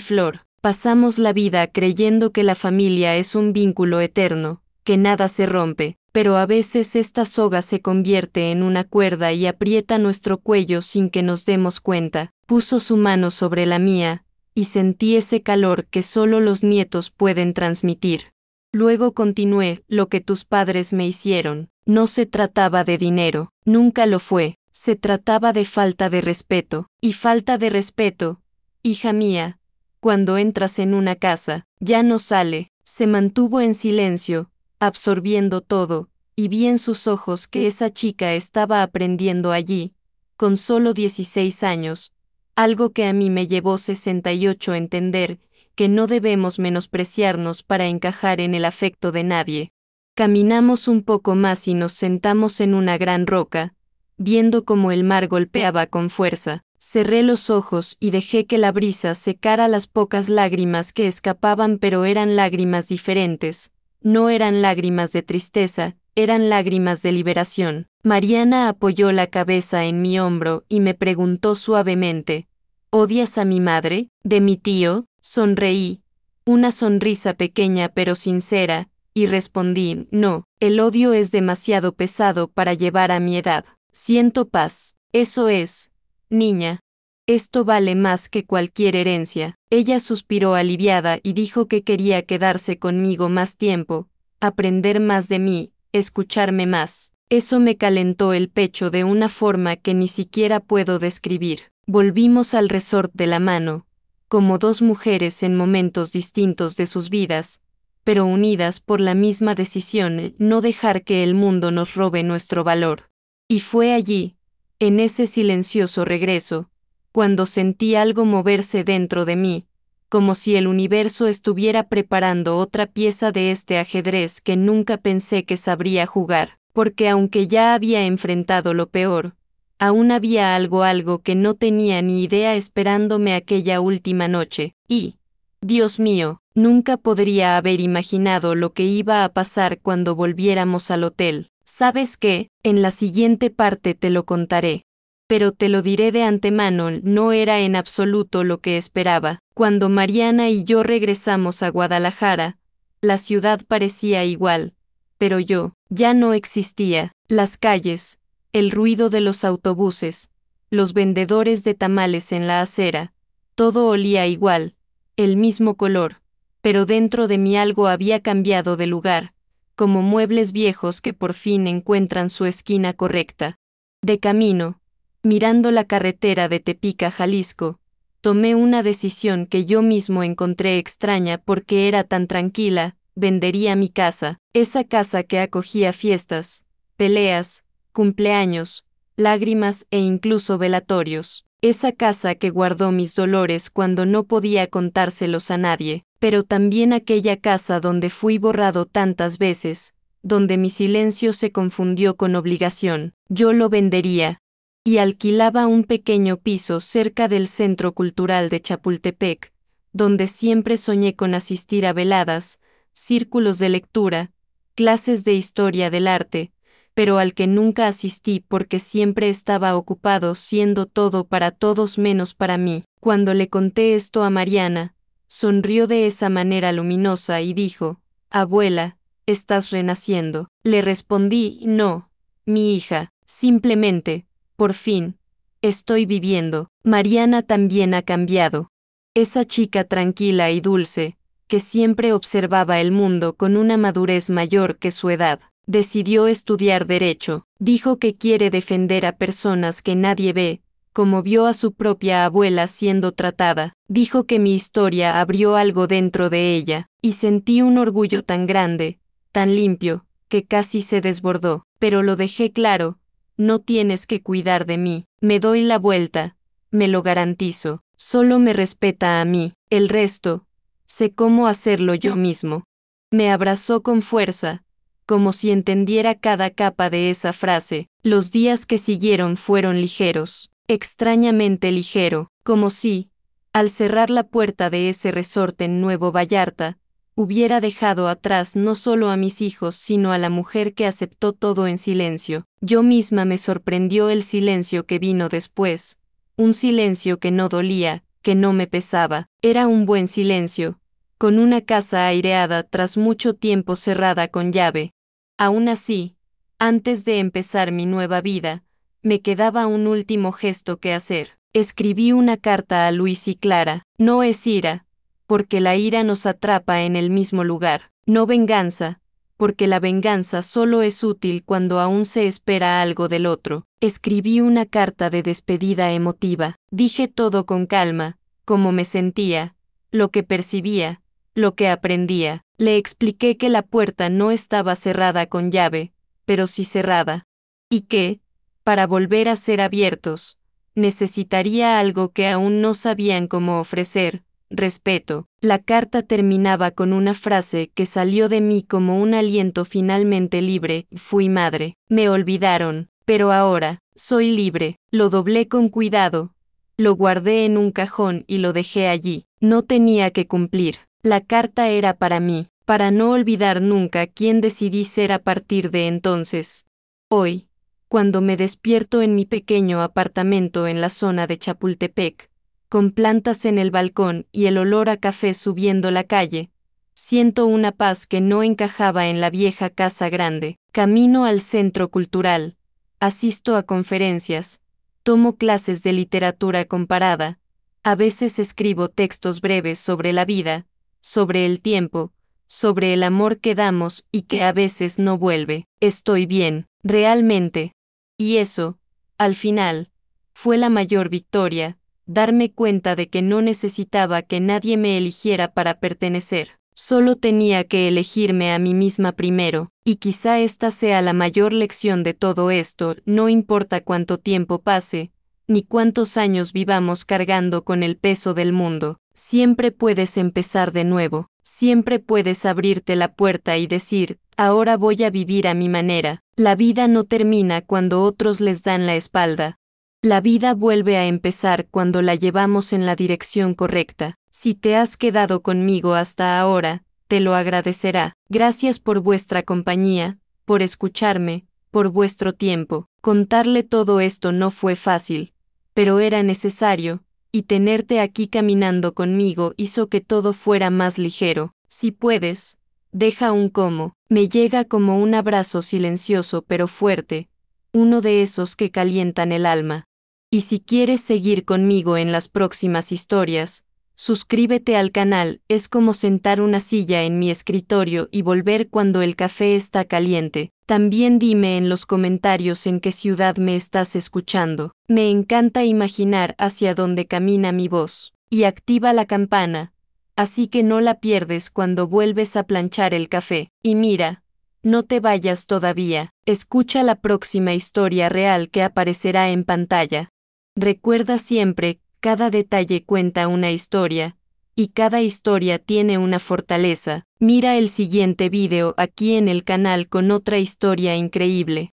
flor? Pasamos la vida creyendo que la familia es un vínculo eterno, que nada se rompe, pero a veces esta soga se convierte en una cuerda y aprieta nuestro cuello sin que nos demos cuenta. Puso su mano sobre la mía, y sentí ese calor que solo los nietos pueden transmitir. Luego continué, lo que tus padres me hicieron, no se trataba de dinero, nunca lo fue, se trataba de falta de respeto, y falta de respeto, hija mía, cuando entras en una casa, ya no sale. Se mantuvo en silencio, absorbiendo todo, y vi en sus ojos que esa chica estaba aprendiendo allí, con solo 16 años, algo que a mí me llevó 68 a entender, que no debemos menospreciarnos para encajar en el afecto de nadie. Caminamos un poco más y nos sentamos en una gran roca, viendo cómo el mar golpeaba con fuerza. Cerré los ojos y dejé que la brisa secara las pocas lágrimas que escapaban, pero eran lágrimas diferentes. No eran lágrimas de tristeza, eran lágrimas de liberación. Mariana apoyó la cabeza en mi hombro y me preguntó suavemente, ¿odias a mi madre? ¿De mi tío? Sonreí, una sonrisa pequeña pero sincera, y respondí, no, el odio es demasiado pesado para llevar a mi edad. Siento paz, eso es, niña. Esto vale más que cualquier herencia. Ella suspiró aliviada y dijo que quería quedarse conmigo más tiempo, aprender más de mí, escucharme más. Eso me calentó el pecho de una forma que ni siquiera puedo describir. Volvimos al resort de la mano, como dos mujeres en momentos distintos de sus vidas, pero unidas por la misma decisión, no dejar que el mundo nos robe nuestro valor. Y fue allí, en ese silencioso regreso, cuando sentí algo moverse dentro de mí, como si el universo estuviera preparando otra pieza de este ajedrez que nunca pensé que sabría jugar, porque aunque ya había enfrentado lo peor, aún había algo que no tenía ni idea esperándome aquella última noche, y, Dios mío, nunca podría haber imaginado lo que iba a pasar cuando volviéramos al hotel. ¿Sabes qué? En la siguiente parte te lo contaré. Pero te lo diré de antemano, no era en absoluto lo que esperaba. Cuando Mariana y yo regresamos a Guadalajara, la ciudad parecía igual, pero yo, ya no existía. Las calles, el ruido de los autobuses, los vendedores de tamales en la acera, todo olía igual, el mismo color, pero dentro de mí algo había cambiado de lugar, como muebles viejos que por fin encuentran su esquina correcta. De camino, mirando la carretera de Tepic a Jalisco, tomé una decisión que yo mismo encontré extraña porque era tan tranquila. Vendería mi casa, esa casa que acogía fiestas, peleas, cumpleaños, lágrimas e incluso velatorios, esa casa que guardó mis dolores cuando no podía contárselos a nadie, pero también aquella casa donde fui borrado tantas veces, donde mi silencio se confundió con obligación. Yo lo vendería. Y alquilaba un pequeño piso cerca del Centro Cultural de Chapultepec, donde siempre soñé con asistir a veladas, círculos de lectura, clases de historia del arte, pero al que nunca asistí porque siempre estaba ocupado siendo todo para todos menos para mí. Cuando le conté esto a Mariana, sonrió de esa manera luminosa y dijo: «Abuela, estás renaciendo». Le respondí: «No, mi hija, simplemente, por fin, estoy viviendo». Mariana también ha cambiado. Esa chica tranquila y dulce, que siempre observaba el mundo con una madurez mayor que su edad, decidió estudiar Derecho. Dijo que quiere defender a personas que nadie ve, como vio a su propia abuela siendo tratada. Dijo que mi historia abrió algo dentro de ella, y sentí un orgullo tan grande, tan limpio, que casi se desbordó. Pero lo dejé claro: no tienes que cuidar de mí, me doy la vuelta, me lo garantizo, solo me respeta a mí, el resto, sé cómo hacerlo yo mismo. Me abrazó con fuerza, como si entendiera cada capa de esa frase. Los días que siguieron fueron ligeros, extrañamente ligero, como si, al cerrar la puerta de ese resort en Nuevo Vallarta, hubiera dejado atrás no solo a mis hijos sino a la mujer que aceptó todo en silencio. Yo misma me sorprendió el silencio que vino después, un silencio que no dolía, que no me pesaba, era un buen silencio, con una casa aireada tras mucho tiempo cerrada con llave. Aún así, antes de empezar mi nueva vida, me quedaba un último gesto que hacer. Escribí una carta a Luis y Clara. No es ira, porque la ira nos atrapa en el mismo lugar. No venganza, porque la venganza solo es útil cuando aún se espera algo del otro. Escribí una carta de despedida emotiva. Dije todo con calma, cómo me sentía, lo que percibía, lo que aprendía. Le expliqué que la puerta no estaba cerrada con llave, pero sí cerrada, y que, para volver a ser abiertos, necesitaría algo que aún no sabían cómo ofrecer: respeto. La carta terminaba con una frase que salió de mí como un aliento finalmente libre: fui madre. Me olvidaron, pero ahora, soy libre. Lo doblé con cuidado, lo guardé en un cajón y lo dejé allí. No tenía que cumplir. La carta era para mí, para no olvidar nunca quién decidí ser a partir de entonces. Hoy, cuando me despierto en mi pequeño apartamento en la zona de Chapultepec, con plantas en el balcón y el olor a café subiendo la calle, siento una paz que no encajaba en la vieja casa grande. Camino al Centro Cultural, asisto a conferencias, tomo clases de literatura comparada, a veces escribo textos breves sobre la vida, sobre el tiempo, sobre el amor que damos y que a veces no vuelve. Estoy bien, realmente. Y eso, al final, fue la mayor victoria: darme cuenta de que no necesitaba que nadie me eligiera para pertenecer. Solo tenía que elegirme a mí misma primero, y quizá esta sea la mayor lección de todo esto: no importa cuánto tiempo pase, ni cuántos años vivamos cargando con el peso del mundo, siempre puedes empezar de nuevo, siempre puedes abrirte la puerta y decir: ahora voy a vivir a mi manera. La vida no termina cuando otros les dan la espalda. La vida vuelve a empezar cuando la llevamos en la dirección correcta. Si te has quedado conmigo hasta ahora, te lo agradecerá. Gracias por vuestra compañía, por escucharme, por vuestro tiempo. Contarle todo esto no fue fácil, pero era necesario, y tenerte aquí caminando conmigo hizo que todo fuera más ligero. Si puedes, deja un como. Me llega como un abrazo silencioso pero fuerte, uno de esos que calientan el alma. Y si quieres seguir conmigo en las próximas historias, suscríbete al canal. Es como sentar una silla en mi escritorio y volver cuando el café está caliente. También dime en los comentarios en qué ciudad me estás escuchando. Me encanta imaginar hacia dónde camina mi voz. Y activa la campana, así que no la pierdes cuando vuelves a planchar el café. Y mira, no te vayas todavía. Escucha la próxima historia real que aparecerá en pantalla. Recuerda siempre, cada detalle cuenta una historia, y cada historia tiene una fortaleza. Mira el siguiente video aquí en el canal con otra historia increíble.